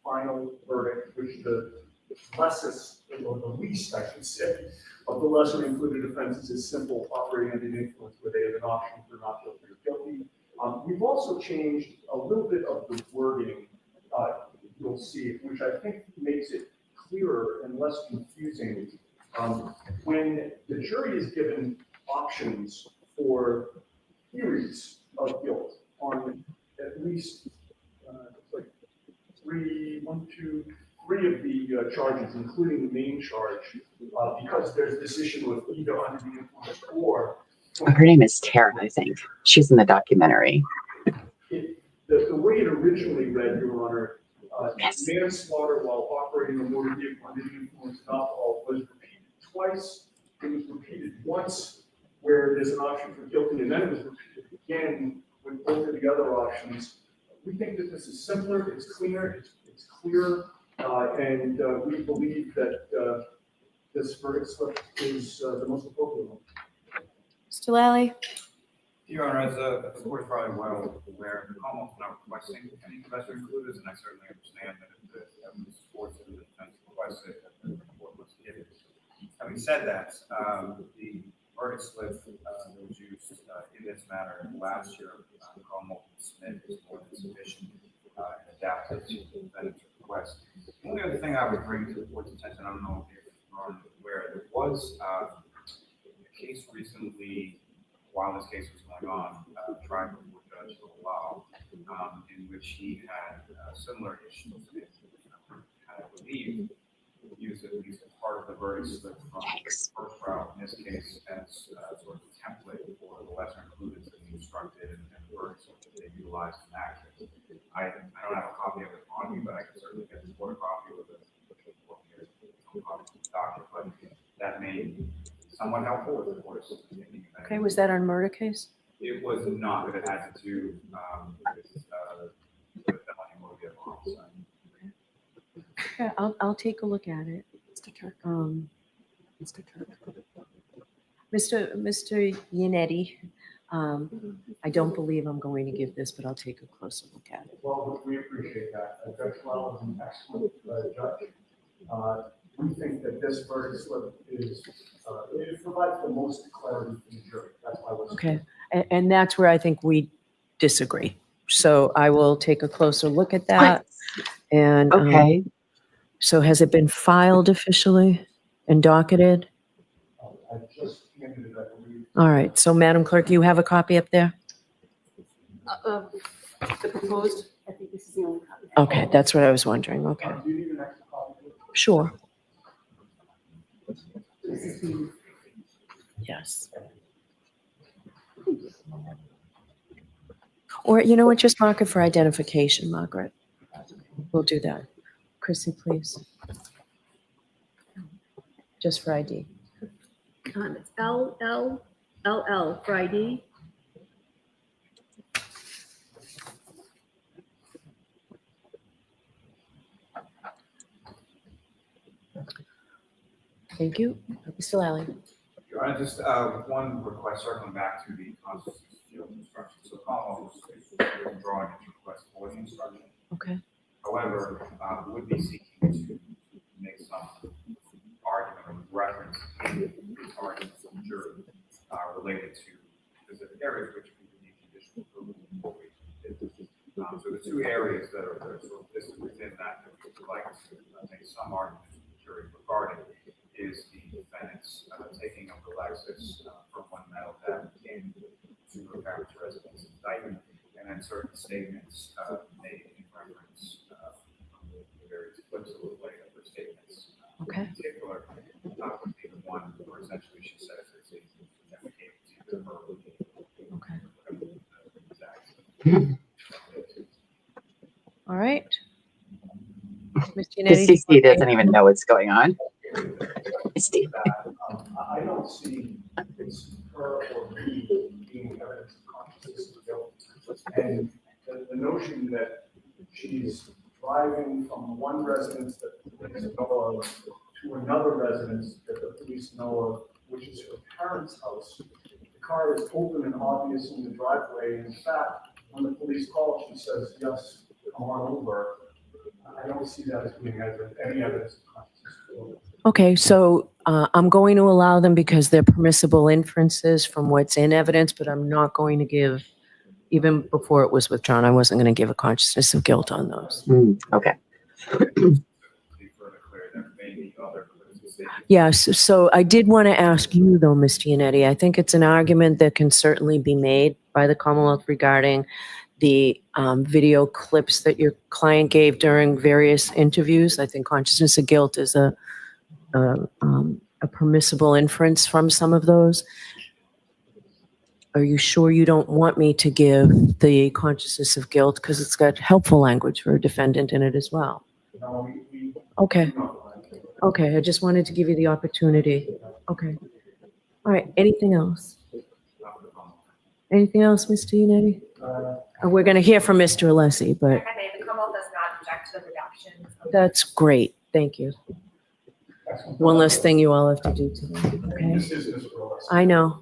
final verdict, which the lessest, or the least, I should say, of the lesser included offenses is simple operating under the influence, where they have an option for not guilty or guilty. We've also changed a little bit of the wording, you'll see, which I think makes it clearer and less confusing. When the jury is given options for theories of guilt on at least three three of the charges, including the main charge, because there's this issue of either under the influence or. Her name is Tara, I think. She's in the documentary. The way it originally read, Your Honor, Yes. manslaughter while operating a motor vehicle under the influence of alcohol was repeated twice. It was repeated once where there's an option for guilty, and then it was repeated again with both of the other options. We think that this is simpler, it's cleaner, it's clear, and we believe that this verdict slip is the most appropriate one. Mr. Lally? Your Honor, as the court is probably well aware, the Commonwealth is not requesting any lesser included, and I certainly understand that if the evidence supports it, the defense requests it, that the court must give it. Having said that, the verdict slip that was used in this matter last year, the Commonwealth submitted is more than sufficient and adapted to the defendant's request. The only other thing I would bring to the court's attention, I don't know if you're aware, there was a case recently, while this case was going on, tried before Judge Llama, in which he had similar issues. I believe used at least a part of the verdict slip from the first trial, in this case, as sort of a template for the lesser included that he instructed and the verdict slip that they utilized in that case. I don't have a copy of it on me, but I can certainly get the court a copy of it. But that may be somewhat helpful with the court. Okay, was that on murder case? It was not, but it had to do with felony motor vehicle homicide. Okay, I'll take a look at it. Mr. Turk. Mr. Turk. Mr. Yannetti, I don't believe I'm going to give this, but I'll take a closer look at it. Well, we appreciate that. Judge Llama is an excellent judge. We think that this verdict slip is, it provides the most clarity for the jury. That's why we're. Okay, and that's where I think we disagree. So I will take a closer look at that. And Okay. so has it been filed officially and docketed? I just handed it, I believe. All right, so Madam Clerk, you have a copy up there? The proposed, I think this is the only copy. Okay, that's what I was wondering. Okay, Do you need an extra copy? sure. This is the Yes. Or, you know what, just mark it for identification, Margaret. We'll do that. Chrissy, please. Just for ID. It's LLLL for ID. Thank you. Mr. Lally. Your Honor, just one request, circling back to the constitutional field instruction. So Commonwealth is withdrawing its request for the instruction. Okay. However, would be seeking to make some argument or reference in the arguments of the jury related to specific areas which we would need judicial approval before we did this. So the two areas that are sort of listed within that we would like to make some arguments with the jury regarding is the defendant's taking of the Lexus from one metal that came to her parents' residence indictment, and then certain statements made in reference to the various clips of the play of her statements. Okay. In particular, would be the one where essentially she says it's a to her. Okay. Exactly. All right. Mr. The Yannetti, CC doesn't even know what's going on. Steve. I don't see it's her or me being evidence of consciousness of guilt. And the notion that she's driving from one residence that the police know of to another residence that the police know of, which is her parents' house. The car is open and obvious in the driveway. In fact, when the police call, she says, yes, come on over. I don't see that as being any evidence of consciousness of guilt. okay, so I'm going to allow them because they're permissible inferences from what's in evidence, but I'm not going to give, even before it was withdrawn, I wasn't going to give a consciousness of guilt on those. Okay. Yes, so I did want to ask you though, Mr. Yannetti, I think it's an argument that can certainly be made by the Commonwealth regarding the video clips that your client gave during various interviews. I think consciousness of guilt is a permissible inference from some of those. Are you sure you don't want me to give the consciousness of guilt because it's got helpful language for a defendant in it as well? No, Okay. Okay, I just wanted to give you the opportunity. Okay. All right, anything else? Anything else, Mr. Yannetti? We're going to hear from Mr. Alessi, but The Commonwealth does not object to the redaction. that's great. Thank you. One less thing you all have to do today, okay? This is Mr. Lewis. I know.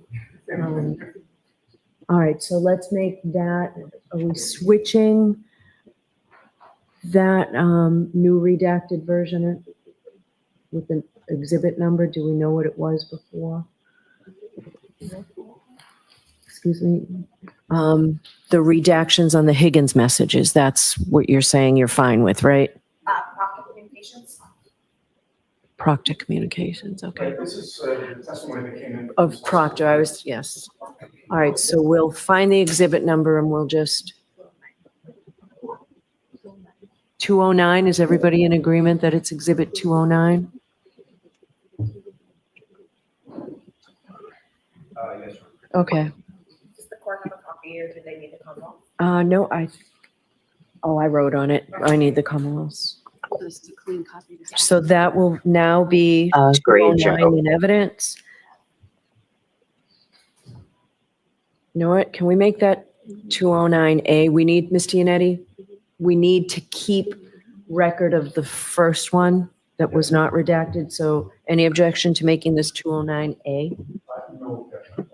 All right, so let's make that, are we switching that new redacted version with the exhibit number? Do we know what it was before? Excuse me. The redactions on the Higgins messages, that's what you're saying you're fine with, right? Proctor Communications. Proctor Communications, okay. Right, this is the testimony that came in. Of Proctor, yes. All right, so we'll find the exhibit number and we'll just. 209, is everybody in agreement that it's exhibit 209? Yes, sir. Okay. Does the court have a copy or do they need the Commonwealth? No, I wrote on it. I need the Commonwealths. Just a clean copy. So that will now be Great 209 job. in evidence. You know what? Can we make that 209A? We need, Mr. Yannetti, we need to keep record of the first one that was not redacted. So any objection to making this 209A? No objection.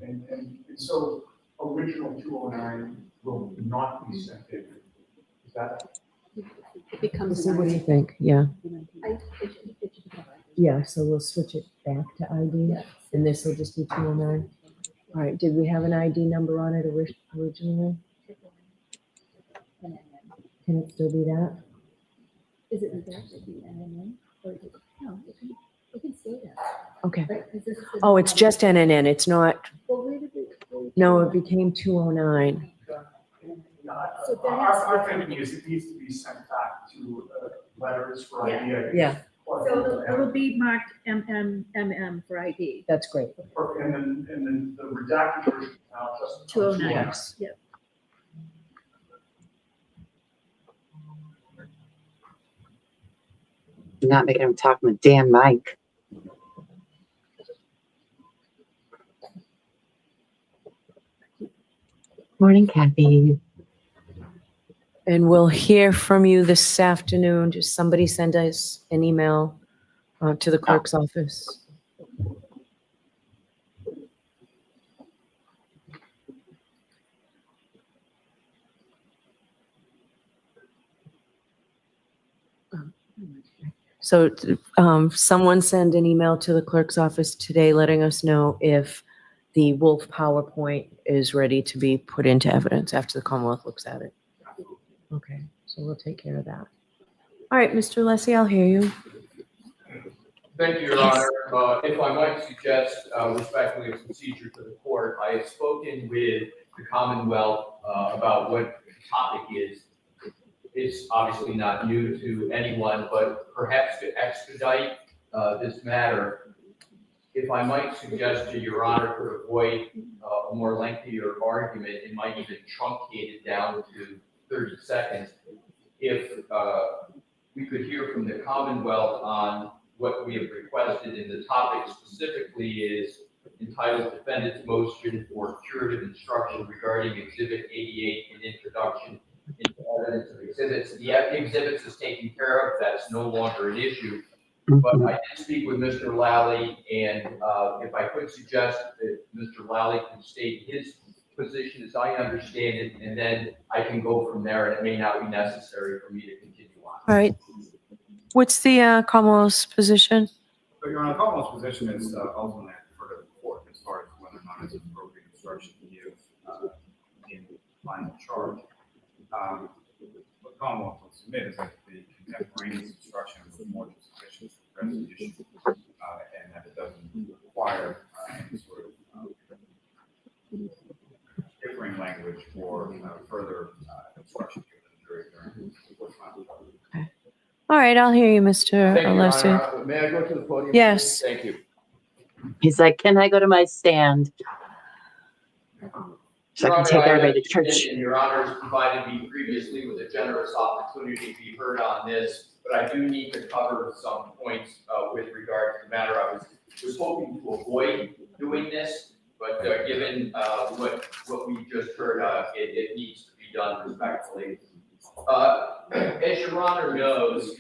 And so original 209 will not be sent in. Is that? It becomes. So what do you think? Yeah. Yeah, so we'll switch it back to ID and this will just be 209. All right, did we have an ID number on it originally? Can it still be that? Is it redacted, the NNN, or is it, no, it can say that, Okay. right? 'Cause this is the- Oh, it's just NNN. It's not, Well, where did it go? no, it became 209. So that Our has to be- thinking is it needs to be sent back to letters for ID. Yeah. So it'll be marked MMMM for ID. That's great. And then the redacted version now just. 209. Yes. Yeah. Not making him talk on the damn mic. Morning, Kathy. And we'll hear from you this afternoon. Just somebody send us an email to the clerk's office. So someone send an email to the clerk's office today letting us know if the Wolf PowerPoint is ready to be put into evidence after the Commonwealth looks at it. Okay, so we'll take care of that. All right, Mr. Alessi, I'll hear you. Thank you, Your Honor. If I might suggest respectfully a procedure to the court, I have spoken with the Commonwealth about what the topic is. It's obviously not new to anyone, but perhaps to expedite this matter, if I might suggest to Your Honor to avoid a more lengthier argument, it might even truncate it down to 30 seconds. If we could hear from the Commonwealth on what we have requested, and the topic specifically is entitled Defendant's Motion for Curative Instruction regarding Exhibit 88 and Introduction into Evidence of Exhibits. The exhibits is taken care of, that's no longer an issue. But I did speak with Mr. Lally, and if I could suggest that Mr. Lally can state his position as I understand it, and then I can go from there, and it may not be necessary for me to continue on. All right. What's the Commonwealth's position? So Your Honor, Commonwealth's position is ultimately for the court as far as whether or not it's appropriate instruction to give in final charge. What Commonwealth will submit is that the contemporaneous instruction was more than sufficient to address the issue, and that it doesn't require any sort of differing language language for further instruction to the jury during the trial. All right, I'll hear you, Mr. Thank you, Your Alessi. Honor. May I go to the podium? Yes. Thank you. He's like, can I go to my stand? So I Your can Honor, take I everybody to have church. and Your Honor's provided me previously with a generous opportunity to be heard on this, but I do need to cover some points with regard to the matter. I was hoping to avoid doing this, but given what we just heard, it needs to be done respectfully. As Your Honor knows,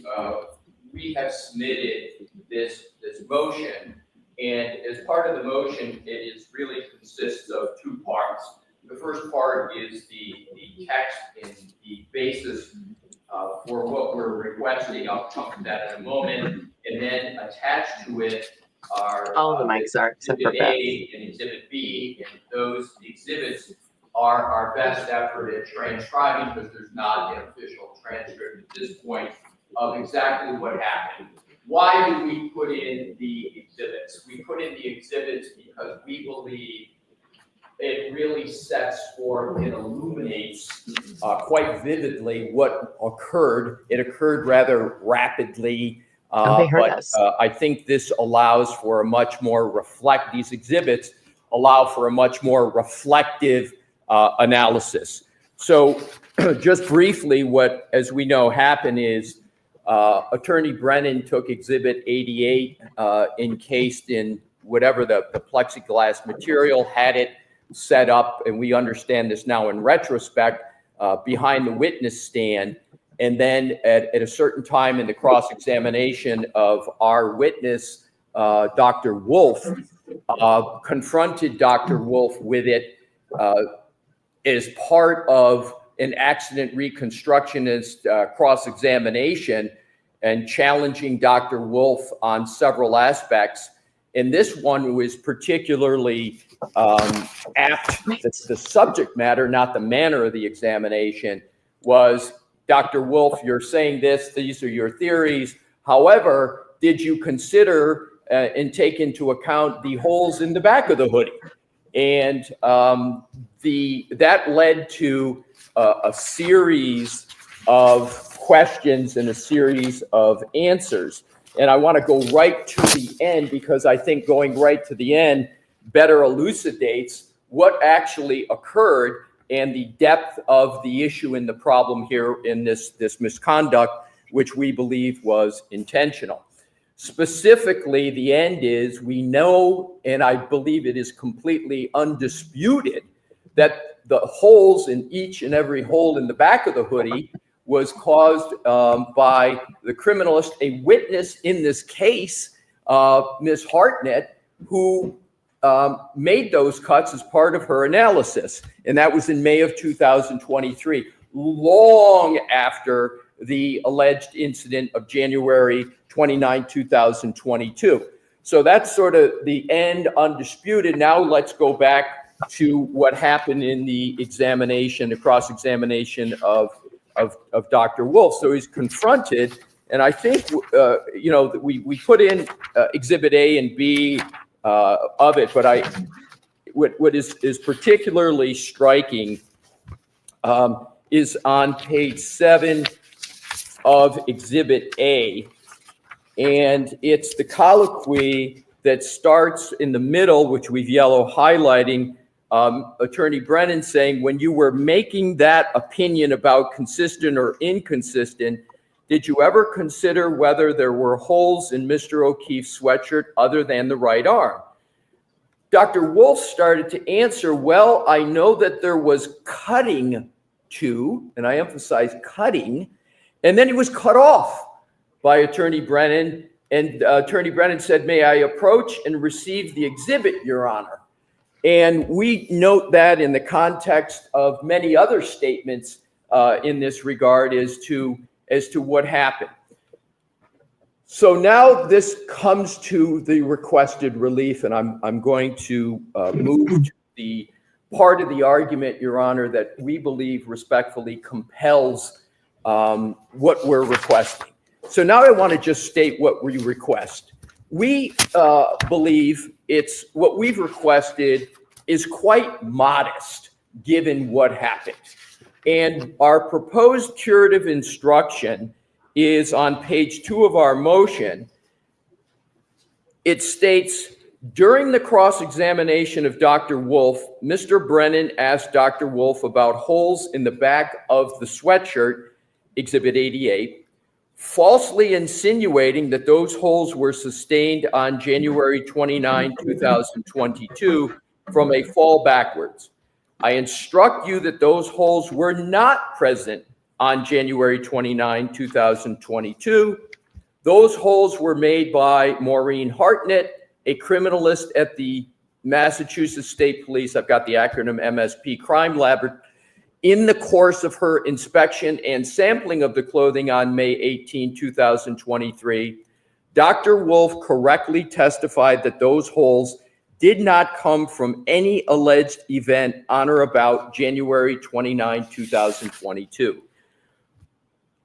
we have submitted this motion, and as part of the motion, it really consists of two parts. The first part is the text and the basis for what we're requesting. I'll come to that in a moment, and then attached to it are All of the mics are, except for Exhibit Beth. A and Exhibit B, and those exhibits are our best effort at transcribing, because there's not an official transcript at this point of exactly what happened. Why do we put in the exhibits? We put in the exhibits because we believe it really sets forth and illuminates quite vividly what occurred. It occurred rather rapidly. They heard But us. I think this allows for a much more these exhibits allow for a much more reflective analysis. So just briefly, what, as we know, happened is Attorney Brennan took Exhibit 88 encased in whatever the plexiglass material, had it set up, and we understand this now in retrospect, behind the witness stand. And then at a certain time in the cross-examination of our witness, Dr. Wolf, confronted Dr. Wolf with it as part of an accident reconstructionist cross-examination, and challenging Dr. Wolf on several aspects. And this one was particularly apt. The subject matter, not the manner of the examination, was, Dr. Wolf, you're saying this, these are your theories. However, did you consider and take into account the holes in the back of the hoodie? And that led to a series of questions and a series of answers. And I want to go right to the end, because I think going right to the end better elucidates what actually occurred and the depth of the issue and the problem here in this misconduct, which we believe was intentional. Specifically, the end is, we know, and I believe it is completely undisputed, that the holes in each and every hole in the back of the hoodie was caused by the criminalist, a witness in this case, Ms. Hartnett, who made those cuts as part of her analysis. And that was in May of 2023, long after the alleged incident of January 29, 2022. So that's sort of the end, undisputed. Now let's go back to what happened in the examination, the cross-examination of Dr. Wolf. So he's confronted, and I think, we put in Exhibit A and B of it, but what is particularly striking is on page 7 of Exhibit A, and it's the colloquy that starts in the middle, which we've yellow highlighting, Attorney Brennan saying, when you were making that opinion about consistent or inconsistent, did you ever consider whether there were holes in Mr. O'Keefe's sweatshirt other than the right arm? Dr. Wolf started to answer, well, I know that there was cutting too, and I emphasize cutting, and then he was cut off by Attorney Brennan, and Attorney Brennan said, may I approach and receive the exhibit, Your Honor? And we note that in the context of many other statements in this regard as to what happened. So now this comes to the requested relief, and I'm going to move to the part of the argument, Your Honor, that we believe respectfully compels what we're requesting. So now I want to just state what we request. We believe what we've requested is quite modest given what happened. And our proposed curative instruction is on page 2 of our motion. It states, during the cross-examination of Dr. Wolf, Mr. Brennan asked Dr. Wolf about holes in the back of the sweatshirt, Exhibit 88, falsely insinuating that those holes were sustained on January 29, 2022 from a fall backwards. I instruct you that those holes were not present on January 29, 2022. Those holes were made by Maureen Hartnett, a criminalist at the Massachusetts State Police, I've got the acronym MSP, Crime Lab, in the course of her inspection and sampling of the clothing on May 18, 2023. Dr. Wolf correctly testified that those holes did not come from any alleged event on or about January 29, 2022.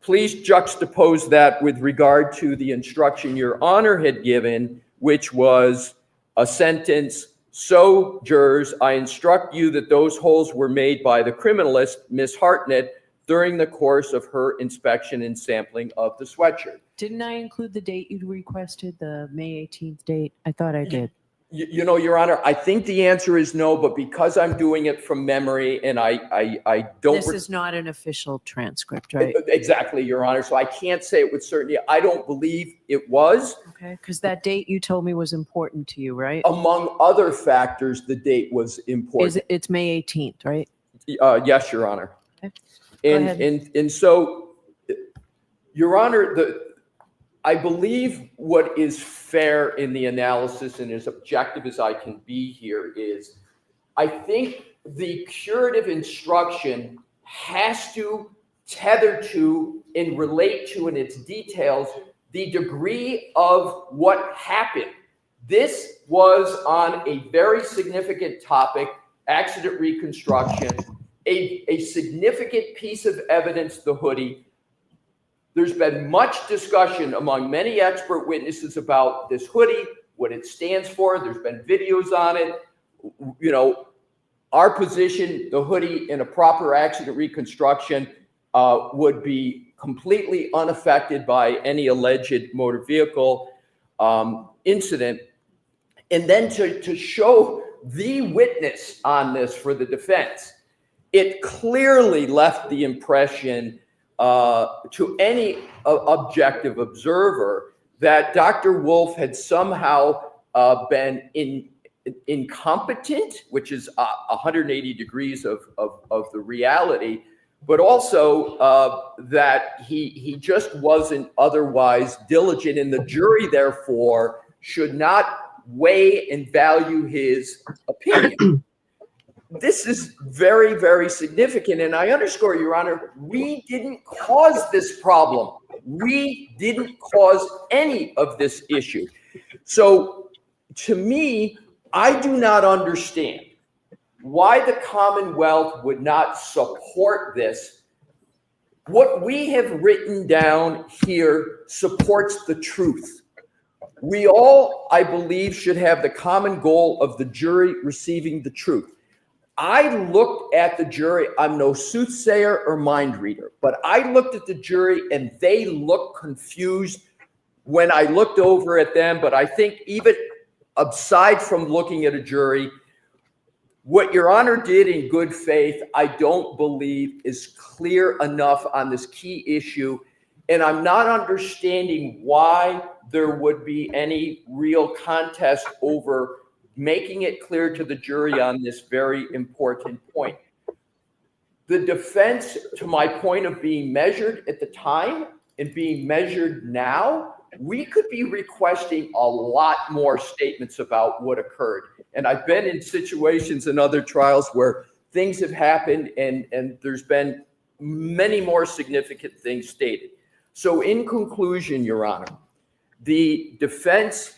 Please juxtapose that with regard to the instruction Your Honor had given, which was a sentence, so jurors, I instruct you that those holes were made by the criminalist, Ms. Hartnett, during the course of her inspection and sampling of the sweatshirt. Didn't I include the date you requested, the May 18th date? I thought I did. You know, Your Honor, I think the answer is no, but because I'm doing it from memory and I don't. This is not an official transcript, right? Exactly, Your Honor. So I can't say it with certainty. I don't believe it was. Okay, because that date you told me was important to you, right? Among other factors, the date was important. It's May 18th, right? Yes, Your Honor. Okay. Go ahead. And so, Your Honor, I believe what is fair in the analysis and as objective as I can be here is, I think the curative instruction has to tether to and relate to in its details the degree of what happened. This was on a very significant topic, accident reconstruction, a significant piece of evidence, the hoodie. There's been much discussion among many expert witnesses about this hoodie, what it stands for. There's been videos on it. You know, our position, the hoodie in a proper accident reconstruction would be completely unaffected by any alleged motor vehicle incident. And then to show the witness on this for the defense, it clearly left the impression to any objective observer that Dr. Wolf had somehow been incompetent, which is 180 degrees of the reality, but also that he just wasn't otherwise diligent, and the jury therefore should not weigh and value his opinion. This is very, very significant. And I underscore, Your Honor, we didn't cause this problem. We didn't cause any of this issue. So to me, I do not understand why the Commonwealth would not support this. What we have written down here supports the truth. We all, I believe, should have the common goal of the jury receiving the truth. I looked at the jury. I'm no soothsayer or mind reader, but I looked at the jury and they looked confused when I looked over at them. But I think even aside from looking at a jury, what Your Honor did in good faith, I don't believe is clear enough on this key issue. And I'm not understanding why there would be any real contest over making it clear to the jury on this very important point. The defense, to my point of being measured at the time and being measured now, we could be requesting a lot more statements about what occurred. And I've been in situations in other trials where things have happened and there's been many more significant things stated. So in conclusion, Your Honor, the defense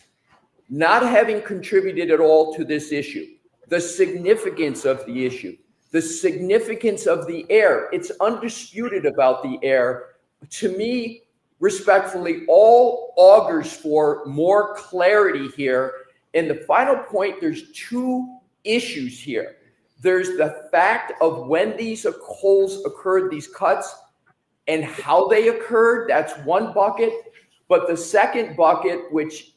not having contributed at all to this issue, the significance of the issue, the significance of the error, it's undisputed about the error, to me, respectfully, all augurs for more clarity here. And the final point, there's two issues here. There's the fact of when these holes occurred, these cuts, and how they occurred. That's one bucket. But the second bucket, which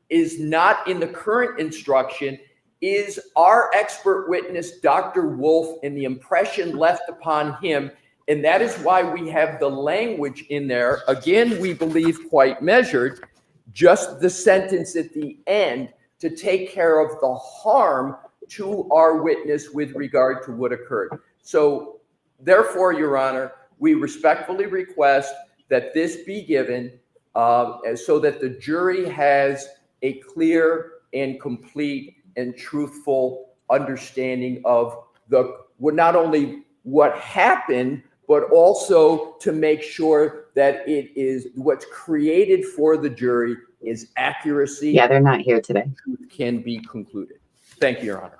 is not in the current instruction, is our expert witness, Dr. Wolf, and the impression left upon him. And that is why we have the language in there. Again, we believe quite measured, just the sentence at the end to take care of the harm to our witness with regard to what occurred. So therefore, Your Honor, we respectfully request that this be given so that the jury has a clear and complete and truthful understanding of not only what happened, but also to make sure that it is what's created for the jury is accuracy. Yeah, they're not here today. Can be concluded. Thank you, Your Honor.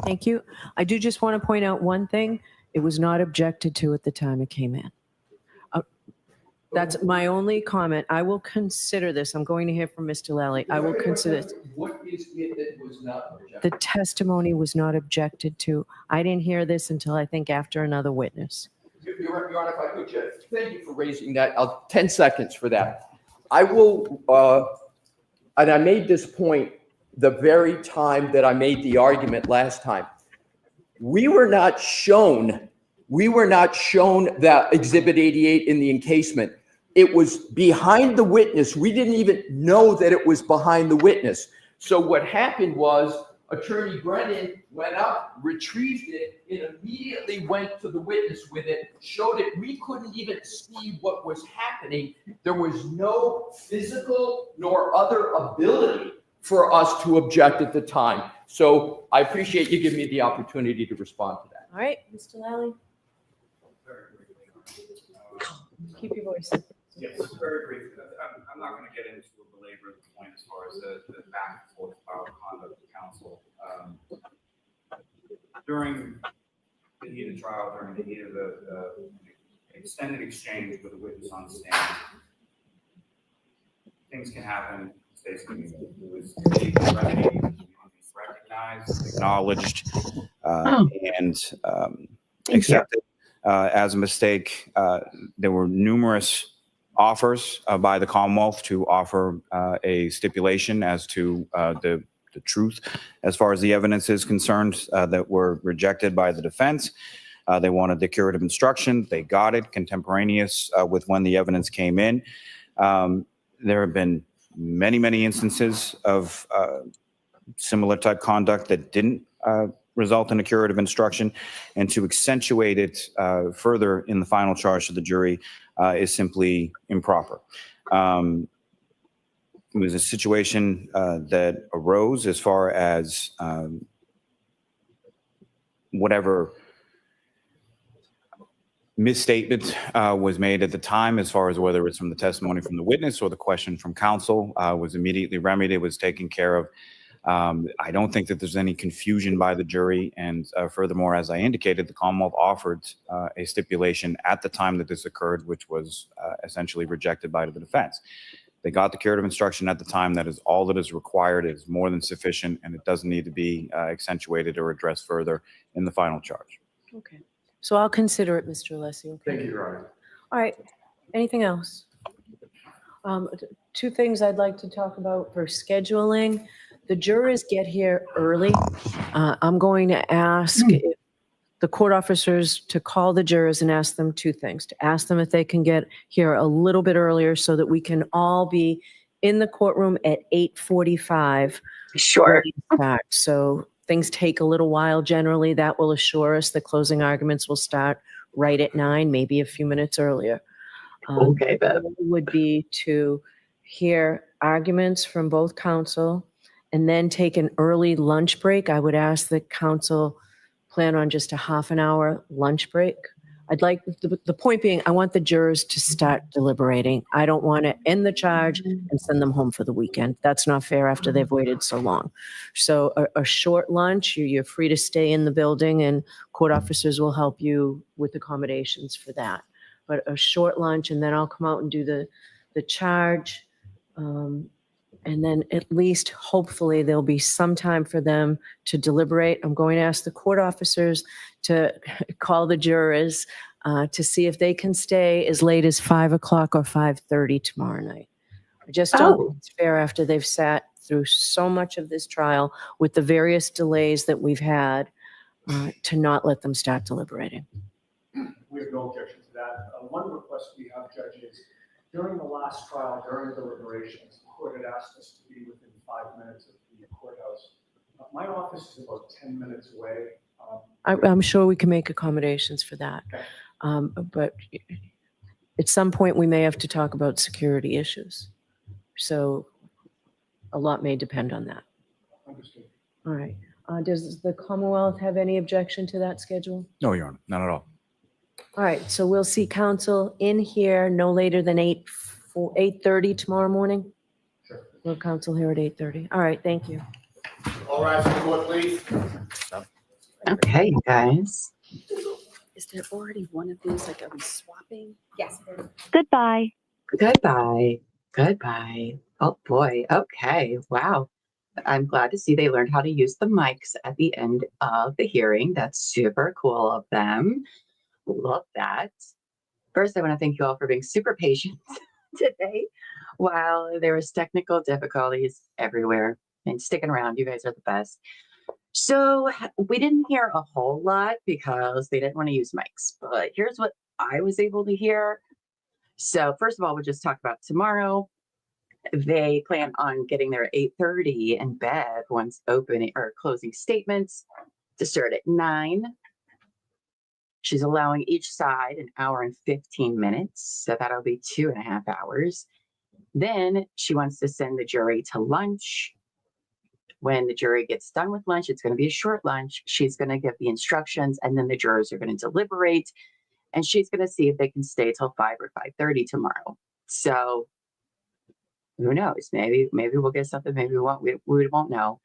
Thank you. I do just want to point out one thing. It was not objected to at the time it came in. That's my only comment. I will consider this. I'm going to hear from Mr. Lally. I will consider this. What is it that was not objected? The testimony was not objected to. I didn't hear this until I think after another witness. Your Honor, if I could just, thank you for raising that. 10 seconds for that. I will, and I made this point the very time that I made the argument last time. We were not shown that Exhibit 88 in the encasement. It was behind the witness. We didn't even know that it was behind the witness. So what happened was Attorney Brennan went up, retrieved it, and immediately went to the witness with it, showed it. We couldn't even see what was happening. There was no physical nor other ability for us to object at the time. So I appreciate you giving me the opportunity to respond to that. All right, Mr. Lally. Keep your voice. Yes, very briefly. I'm not going to get into a belabor of the point as far as the back and forth about conduct of counsel. During the heat of trial, during the heat of the extended exchange with the witness on the stand, things can happen. Mistakes can be made. It was recognized, acknowledged, and accepted as a mistake. There were numerous offers by the Commonwealth to offer a stipulation as to the truth as far as the evidence is concerned that were rejected by the defense. They wanted the curative instruction. They got it contemporaneous with when the evidence came in. There have been many instances of similar type conduct that didn't result in a curative instruction, and to accentuate it further in the final charge to the jury is simply improper. It was a situation that arose as far as whatever misstatement was made at the time, as far as whether it's from the testimony from the witness or the question from counsel, was immediately remedied, was taken care of. I don't think that there's any confusion by the jury. And furthermore, as I indicated, the Commonwealth offered a stipulation at the time that this occurred, which was essentially rejected by the defense. They got the curative instruction at the time. That is all that is required. It is more than sufficient, and it doesn't need to be accentuated or addressed further in the final charge. Okay. So I'll consider it, Mr. Alessi. Okay. Thank you, Your Honor. All right. Anything else? Two things I'd like to talk about for scheduling. The jurors get here early. I'm going to ask the court officers to call the jurors and ask them two things. To ask them if they can get here a little bit earlier so that we can all be in the courtroom at 8:45. Sure. So things take a little while generally. That will assure us the closing arguments will start right at 9, maybe a few minutes earlier. Okay, Bev. Would be to hear arguments from both counsel and then take an early lunch break. I would ask the counsel plan on just a half an hour lunch break. I'd like, the point being, I want the jurors to start deliberating. I don't want to end the charge and send them home for the weekend. That's not fair after they've waited so long. So a short lunch, you're free to stay in the building and court officers will help you with accommodations for that. But a short lunch, and then I'll come out and do the charge. And then at least hopefully there'll be some time for them to deliberate. I'm going to ask the court officers to call the jurors to see if they can stay as late as 5 o'clock or 5:30 tomorrow night. I just don't think it's fair after they've sat through so much of this trial with the various delays that we've had to not let them start deliberating. We have no objection to that. One request we have, Judge, is during the last trial, during the deliberations, the court had asked us to be within 5 minutes of the courthouse. My office is about 10 minutes away. I'm sure we can make accommodations for that. Okay. But at some point, we may have to talk about security issues. So a lot may depend on that. Understood. All right. Does the Commonwealth have any objection to that schedule? No, Your Honor, not at all. All right, so we'll see counsel in here no later than 8:30 tomorrow morning? Sure. We'll counsel here at 8:30. All right, thank you. All rise for the court, please. Okay, you guys. Is there already one of these, like, are we swapping? Yes. Goodbye. Goodbye. Goodbye. Oh boy. Okay. Wow. I'm glad to see they learned how to use the mics at the end of the hearing. That's super cool of them. Love that. First, I want to thank you all for being super patient today while there was technical difficulties everywhere and sticking around. You guys are the best. So we didn't hear a whole lot because they didn't want to use mics, but here's what I was able to hear. So first of all, we'll just talk about tomorrow. They plan on getting there at 8:30 and Bev wants opening or closing statements to start at 9. She's allowing each side an hour and 15 minutes. So that'll be 2.5 hours. Then she wants to send the jury to lunch. When the jury gets done with lunch, it's going to be a short lunch. She's going to give the instructions and then the jurors are going to deliberate. And she's going to see if they can stay till 5 or 5:30 tomorrow. So who knows? Maybe we'll get something. Maybe we won't. We won't know.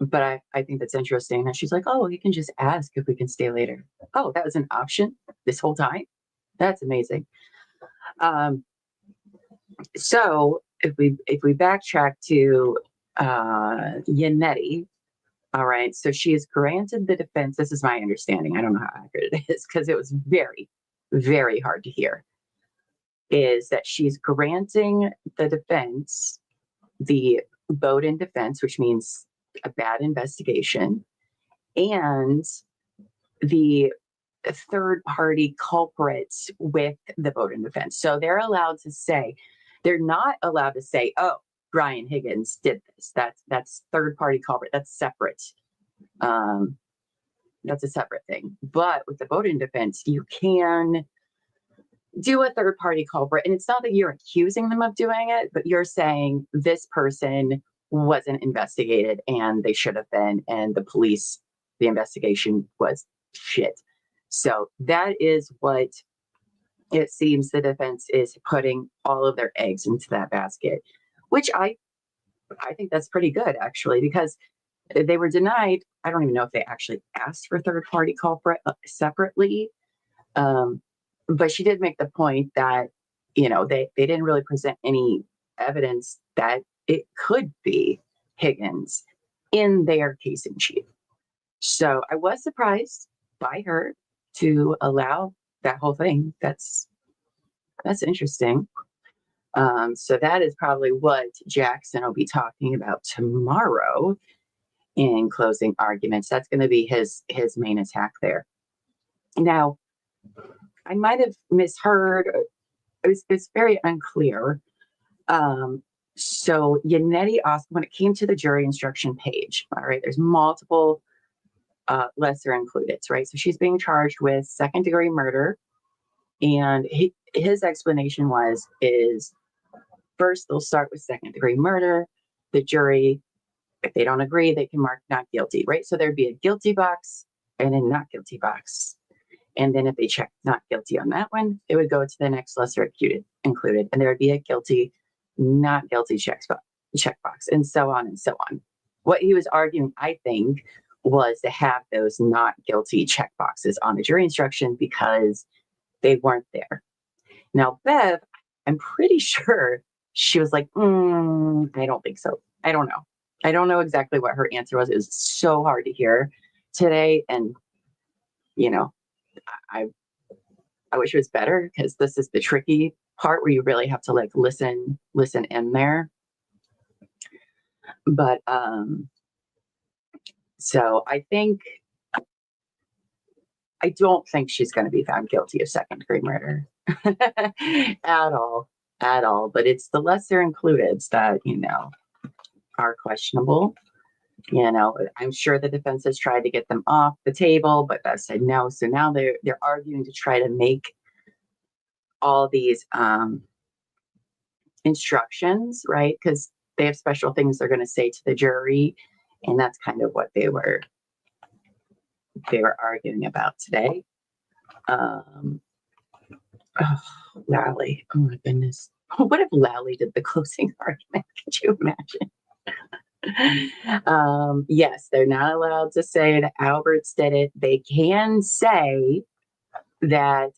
But I think that's interesting. And she's like, "Oh, you can just ask if we can stay later." Oh, that was an option this whole time. That's amazing. So if we backtrack to Yannetti, all right. So she is granted the defense. This is my understanding. I don't know how accurate it is because it was very, very hard to hear. Is that she's granting the defense the Bowden defense, which means a bad investigation, and the third party culprits with the Bowden defense. So they're allowed to say, they're not allowed to say, "Oh, Brian Higgins did this." That's third party culprit. That's separate. That's a separate thing. But with the Bowden defense, you can do a third party culprit. And it's not that you're accusing them of doing it, but you're saying this person wasn't investigated and they should have been. And the police, the investigation was shit. So that is what it seems the defense is putting all of their eggs into that basket, which I think that's pretty good, actually, because they were denied. I don't even know if they actually asked for third party culprit separately. But she did make the point that, they didn't really present any evidence that it could be Higgins in their case in chief. So I was surprised by her to allow that whole thing. That's interesting. So that is probably what Jackson will be talking about tomorrow in closing arguments. That's going to be his main attack there. Now, I might have misheard. It's very unclear. So Yannetti also, when it came to the jury instruction page, all right, there's multiple lesser included, right? So she's being charged with second-degree murder, and his explanation is first they'll start with second-degree murder. The jury, if they don't agree, they can mark not guilty, right? So there'd be a guilty box and a not guilty box. And then if they check not guilty on that one, it would go to the next lesser included. And there would be a guilty, not guilty checkbox, and so on and so on. What he was arguing, I think, was to have those not guilty checkboxes on the jury instruction because they weren't there. Now, Bev, I'm pretty sure she was like, I don't think so. I don't know. I don't know exactly what her answer was. It was so hard to hear today. And, you know, I wish it was better, because this is the tricky part where you really have to like listen in there. But so I don't think she's going to be found guilty of second-degree murder at all. But it's the lesser includeds that, you know, are questionable. You know, I'm sure the defense has tried to get them off the table, but that said no. So now they're arguing to try to make all these instructions, right? Because they have special things they're going to say to the jury, and that's kind of what they were arguing about today. Lally, oh my goodness, what if Lally did the closing argument? Could you imagine? Yes, they're not allowed to say that Alberts did it. They can say that,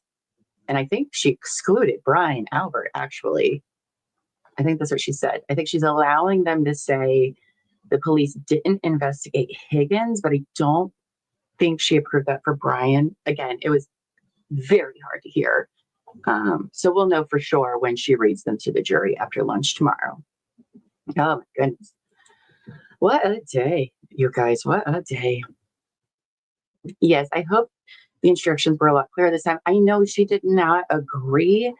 and I think she excluded Brian Albert, actually. I think that's what she said. I think she's allowing them to say the police didn't investigate Higgins, but I don't think she approved that for Brian. Again, it was very hard to hear. So we'll know for sure when she reads them to the jury after lunch tomorrow. Oh my goodness. What a day, you guys. What a day. Yes, I hope the instructions were a lot clearer this time. I know she did not agree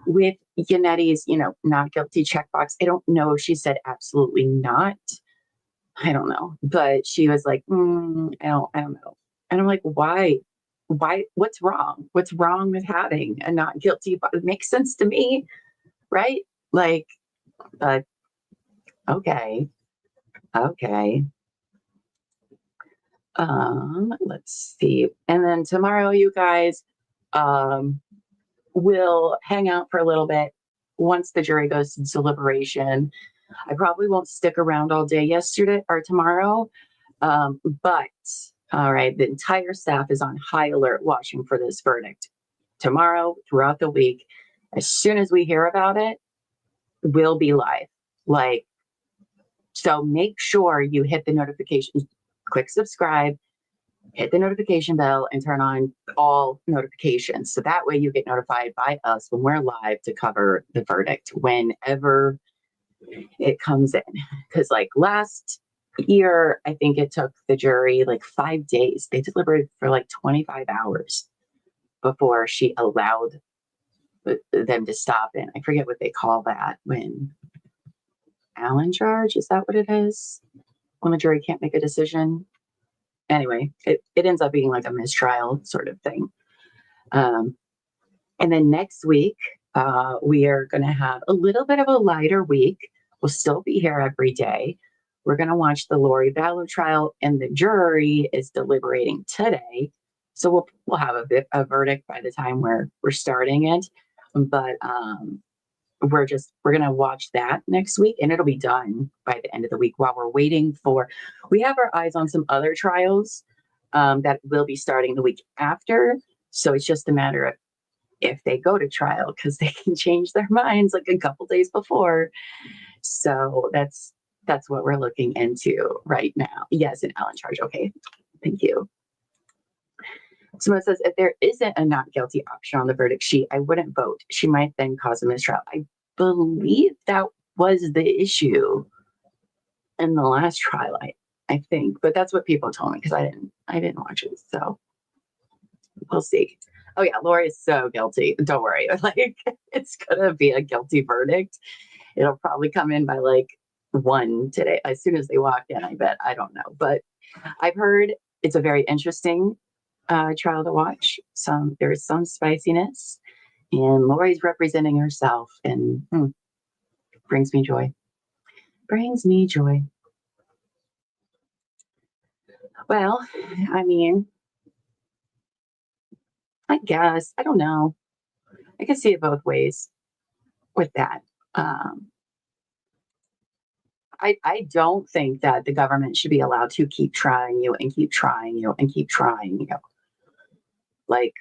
with Yannetti's, you know, not guilty checkbox. I don't know if she said absolutely not. I don't know. But she was like, I don't know. And I'm like, why? What's wrong? What's wrong with having a not guilty? It makes sense to me, right? Like, okay. Let's see. And then tomorrow, you guys, we'll hang out for a little bit once the jury goes to deliberation. I probably won't stick around all day yesterday or tomorrow, but all right, the entire staff is on high alert watching for this verdict. Tomorrow, throughout the week, as soon as we hear about it, we'll be live. Like, so make sure you hit the notifications, click subscribe, hit the notification bell, and turn on all notifications. So that way you get notified by us when we're live to cover the verdict whenever it comes in. Because like last year, I think it took the jury like 5 days. They deliberated for like 25 hours before she allowed them to stop in. I forget what they call that, when Allen charge, is that what it is? When the jury can't make a decision. Anyway, it ends up being like a mistrial sort of thing. And then next week, we are going to have a little bit of a lighter week. We'll still be here every day. We're going to watch the Lori Vallow trial, and the jury is deliberating today. So we'll have a verdict by the time we're starting it. But we're going to watch that next week, and it'll be done by the end of the week while we're waiting for, we have our eyes on some other trials that will be starting the week after. So it's just a matter of if they go to trial, because they can change their minds like a couple days before. So that's what we're looking into right now. Yes, an Allen charge. Okay, thank you. Someone says, if there isn't a not guilty option on the verdict sheet, I wouldn't vote. She might then cause a mistrial. I believe that was the issue in the last trial, I think, but that's what people told me, because I didn't watch it. So we'll see. Oh yeah, Lori is so guilty. Don't worry. Like, it's gonna be a guilty verdict. It'll probably come in by like 1 today, as soon as they walk in, I bet. I don't know. But I've heard it's a very interesting trial to watch. There is some spiciness, and Lori's representing herself, and brings me joy. Brings me joy. Well, I mean, I guess, I don't know. I can see it both ways with that. I don't think that the government should be allowed to keep trying you and keep trying you and keep trying you. Like,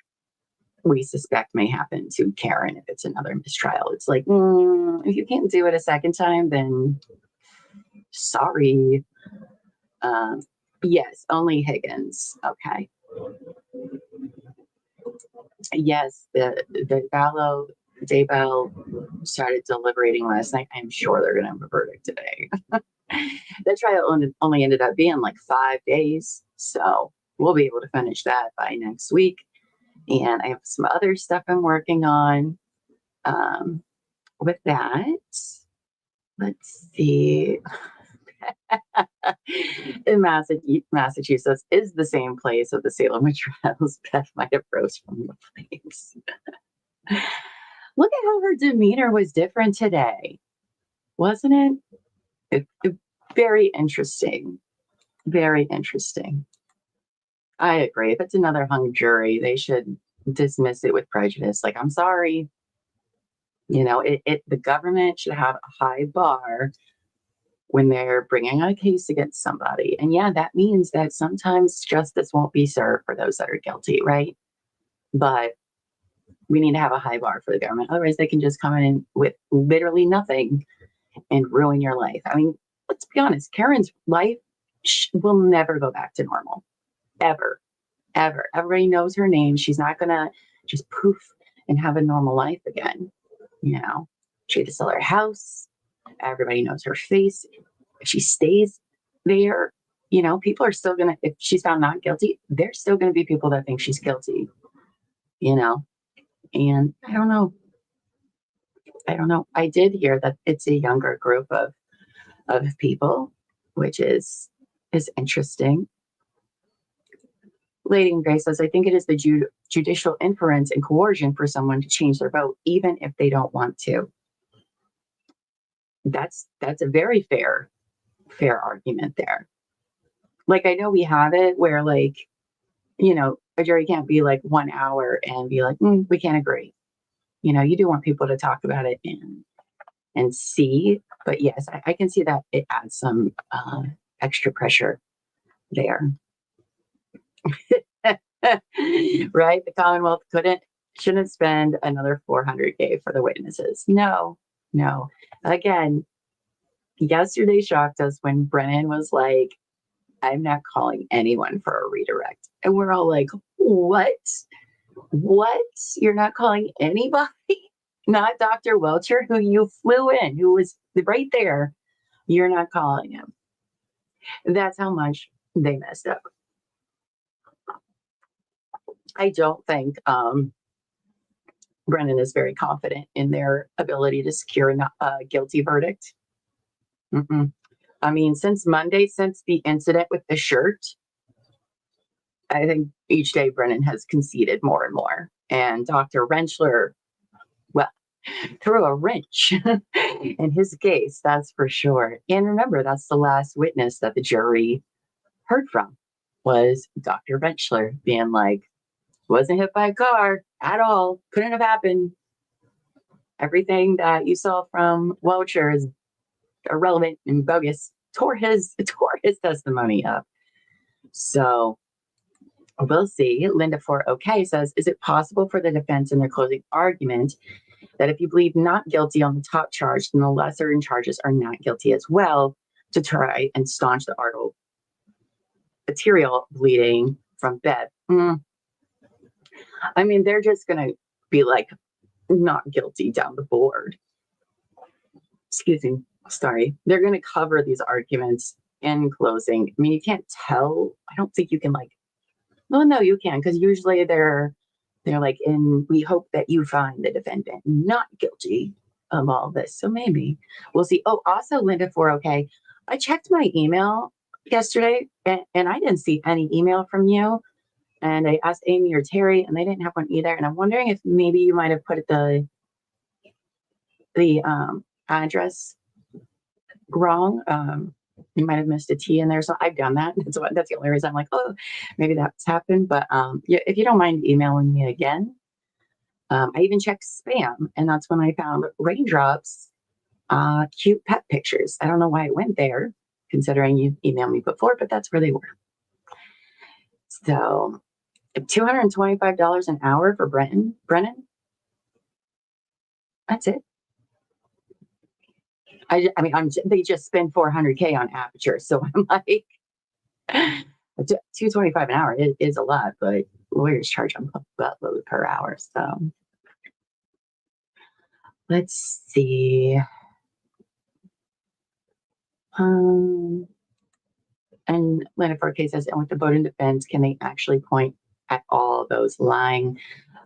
we suspect may happen to Karen if it's another mistrial. It's like, if you can't do it a second time, then sorry. Yes, only Higgins. Okay. Yes, the Daybell started deliberating last night. I'm sure they're going to have a verdict today. The trial only ended up being like 5 days, so we'll be able to finish that by next week. And I have some other stuff I'm working on with that. Let's see. In Massachusetts is the same place of the Salem witch trials Beth might have rose from the flames. Look at how her demeanor was different today, wasn't it? Very interesting. Very interesting. I agree. If it's another hung jury, they should dismiss it with prejudice. Like, I'm sorry. You know, the government should have a high bar when they're bringing a case against somebody. And yeah, that means that sometimes justice won't be served for those that are guilty, right? But we need to have a high bar for the government. Otherwise, they can just come in with literally nothing and ruin your life. I mean, let's be honest, Karen's life will never go back to normal. Ever. Ever. Everybody knows her name. She's not going to just poof and have a normal life again. You know, she had to sell her house. Everybody knows her face. If she stays there, you know, people are still going to, if she's found not guilty, there's still going to be people that think she's guilty, you know, and I don't know. I did hear that it's a younger group of people, which is interesting. Lady in Gray says, I think it is the judicial inference and coercion for someone to change their vote, even if they don't want to. That's a very fair argument there. Like, I know we have it where, like, you know, a jury can't be like 1 hour and be like, we can't agree. You know, you do want people to talk about it and see. But yes, I can see that it adds some extra pressure there. Right? The Commonwealth shouldn't spend another $400K for the witnesses. No. Again, yesterday shocked us when Brennan was like, I'm not calling anyone for a redirect. And we're all like, what? You're not calling anybody? Not Dr. Welcher, who you flew in, who was right there. You're not calling him. That's how much they messed up. I don't think Brennan is very confident in their ability to secure a guilty verdict. I mean, since Monday, since the incident with the shirt, I think each day Brennan has conceded more and more. And Dr. Rentschler, well, threw a wrench in his case, that's for sure. And remember, that's the last witness that the jury heard from, was Dr. Rentschler being like, wasn't hit by a car at all, couldn't have happened. Everything that you saw from Welcher is irrelevant and bogus. Tore his testimony up. So we'll see. Linda for OK says, is it possible for the defense in their closing argument that if you believe not guilty on the top charge, then the lesser in charges are not guilty as well, to try and staunch the arterial bleeding from Beth? I mean, they're just going to be like, not guilty down the board. Excuse me. Sorry. They're going to cover these arguments in closing. I mean, you can't tell. I don't think you can well, no, you can, because usually they're like, and we hope that you find the defendant not guilty of all this. So maybe we'll see. Oh, also, Linda for OK, I checked my email yesterday and I didn't see any email from you. And I asked Amy or Terry, and they didn't have one either. And I'm wondering if maybe you might have put the address wrong. You might have missed a T in there. So I've done that. That's the only reason I'm like, oh, maybe that's happened. But yeah, if you don't mind emailing me again. I even checked spam, and that's when I found Raindrops cute pet pictures. I don't know why it went there, considering you emailed me before, but that's where they were. So $225 an hour for Brennan. That's it. I mean, they just spend $400K on Aperture, so I'm like, 225 an hour is a lot, but lawyers charge them a buttload per hour. So let's see. And Lena Forte says, and with the vote in defense, can they actually point at all those lying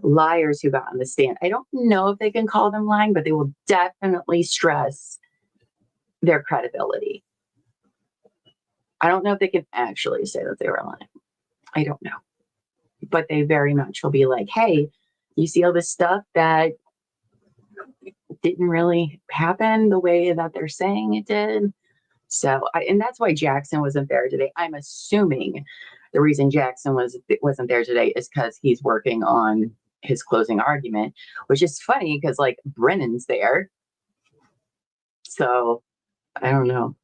liars who got on the stand? I don't know if they can call them lying, but they will definitely stress their credibility. I don't know if they can actually say that they were lying. I don't know. But they very much will be like, hey, you see all this stuff that didn't really happen the way that they're saying it did. So, and that's why Jackson wasn't there today. I'm assuming the reason Jackson wasn't there today is because he's working on his closing argument, which is funny because like Brennan's there. So I don't know.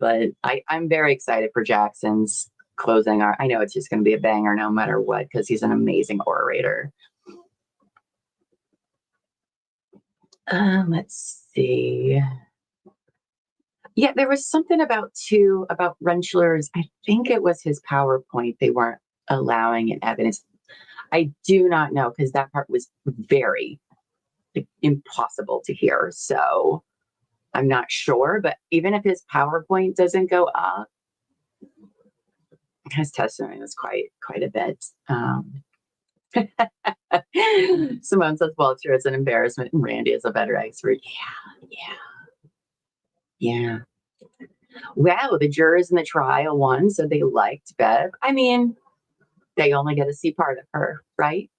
But I'm very excited for Jackson's closing. I know it's just going to be a banger no matter what, because he's an amazing orator. Let's see. Yeah, there was something about Rentschler's, I think it was his PowerPoint they weren't allowing in evidence. I do not know, because that part was very impossible to hear. So I'm not sure, but even if his PowerPoint doesn't go up, his testimony was quite a bit. Simone says Walter is an embarrassment and Randy is a better expert. Yeah. Wow, the jurors in the trial won, so they liked Bev. I mean, they only get to see part of her, right?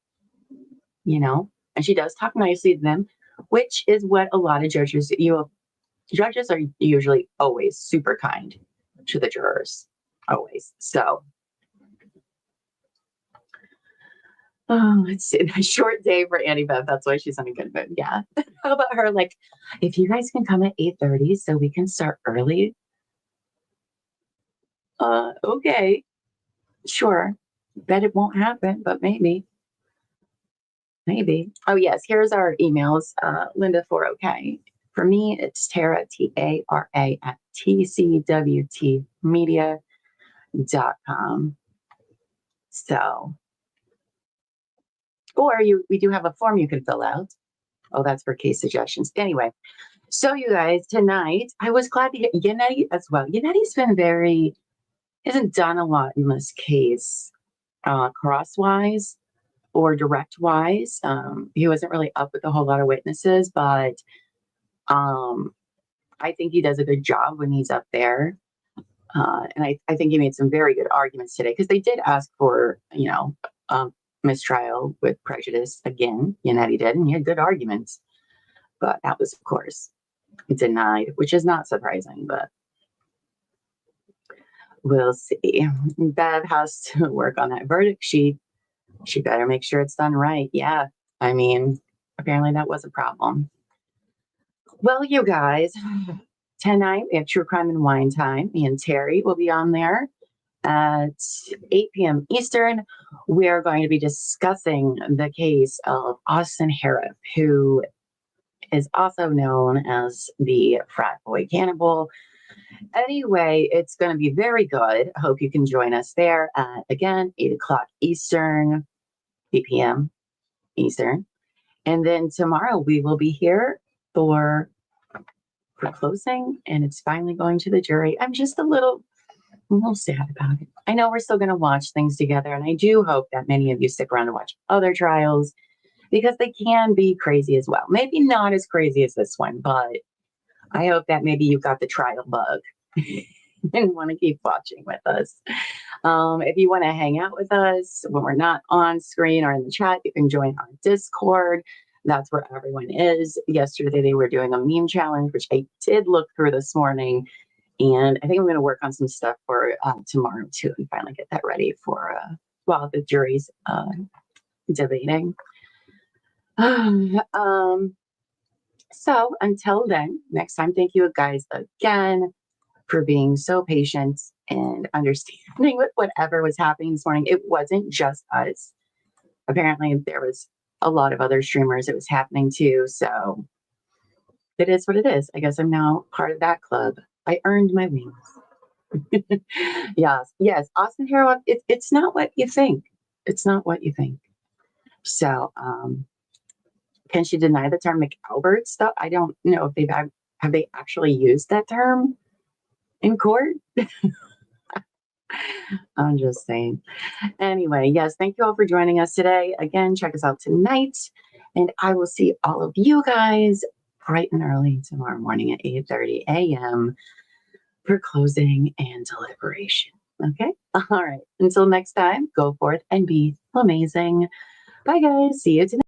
And she does talk nicely to them, which is what a lot of judges judges are usually always super kind to the jurors, always. So, let's see, a short day for Annie Bev. That's why she's in a good mood. Yeah. How about her? Like, if you guys can come at 8:30 so we can start early. Okay, sure. Bet it won't happen, but maybe. Oh yes, here's our emails. Linda 4OK. For me, it's Tara, TARA at tcwtmedia.com. So, or we do have a form you can fill out. Oh, that's for case suggestions. Anyway, so you guys, tonight, I was glad to get Yannetti as well. Yannetti's hasn't done a lot in this case, crosswise or direct wise. He wasn't really up with a whole lot of witnesses, but I think he does a good job when he's up there. And I think he made some very good arguments today, because they did ask for, mistrial with prejudice again. Yannetti did, and he had good arguments. But that was, of course, denied, which is not surprising, but we'll see. Bev has to work on that verdict sheet. She better make sure it's done right. Yeah. I mean, apparently that was a problem. Well, you guys, tonight we have True Crime and Wine Time. Me and Terry will be on there at 8 p.m. Eastern. We are going to be discussing the case of Austin Harrop, who is also known as the frat boy cannibal. Anyway, it's going to be very good. I hope you can join us there at, again, 8 o'clock Eastern, 8 p.m. Eastern. And then tomorrow we will be here for closing, and it's finally going to the jury. I'm just a little sad about it. I know we're still going to watch things together, and I do hope that many of you stick around to watch other trials, because they can be crazy as well. Maybe not as crazy as this one, but I hope that maybe you got the trial bug and want to keep watching with us. If you want to hang out with us when we're not on screen or in the chat, you can join our Discord. That's where everyone is. Yesterday, they were doing a meme challenge, which I did look through this morning. And I think I'm going to work on some stuff for tomorrow, too, and finally get that ready for while the jury's debating. So until then, next time, thank you guys again for being so patient and understanding with whatever was happening this morning. It wasn't just us. Apparently, there was a lot of other streamers it was happening to. So it is what it is. I guess I'm now part of that club. I earned my wings. Yes. Austin Harrell, it's not what you think. It's not what you think. So, can she deny the term McAlbert stuff? I don't know if have they actually used that term in court? I'm just saying. Anyway, yes, thank you all for joining us today. Again, check us out tonight, and I will see all of you guys bright and early tomorrow morning at 8:30 a.m. for closing and deliberation. Okay? All right. Until next time, go forth and be amazing. Bye, guys. See you tonight.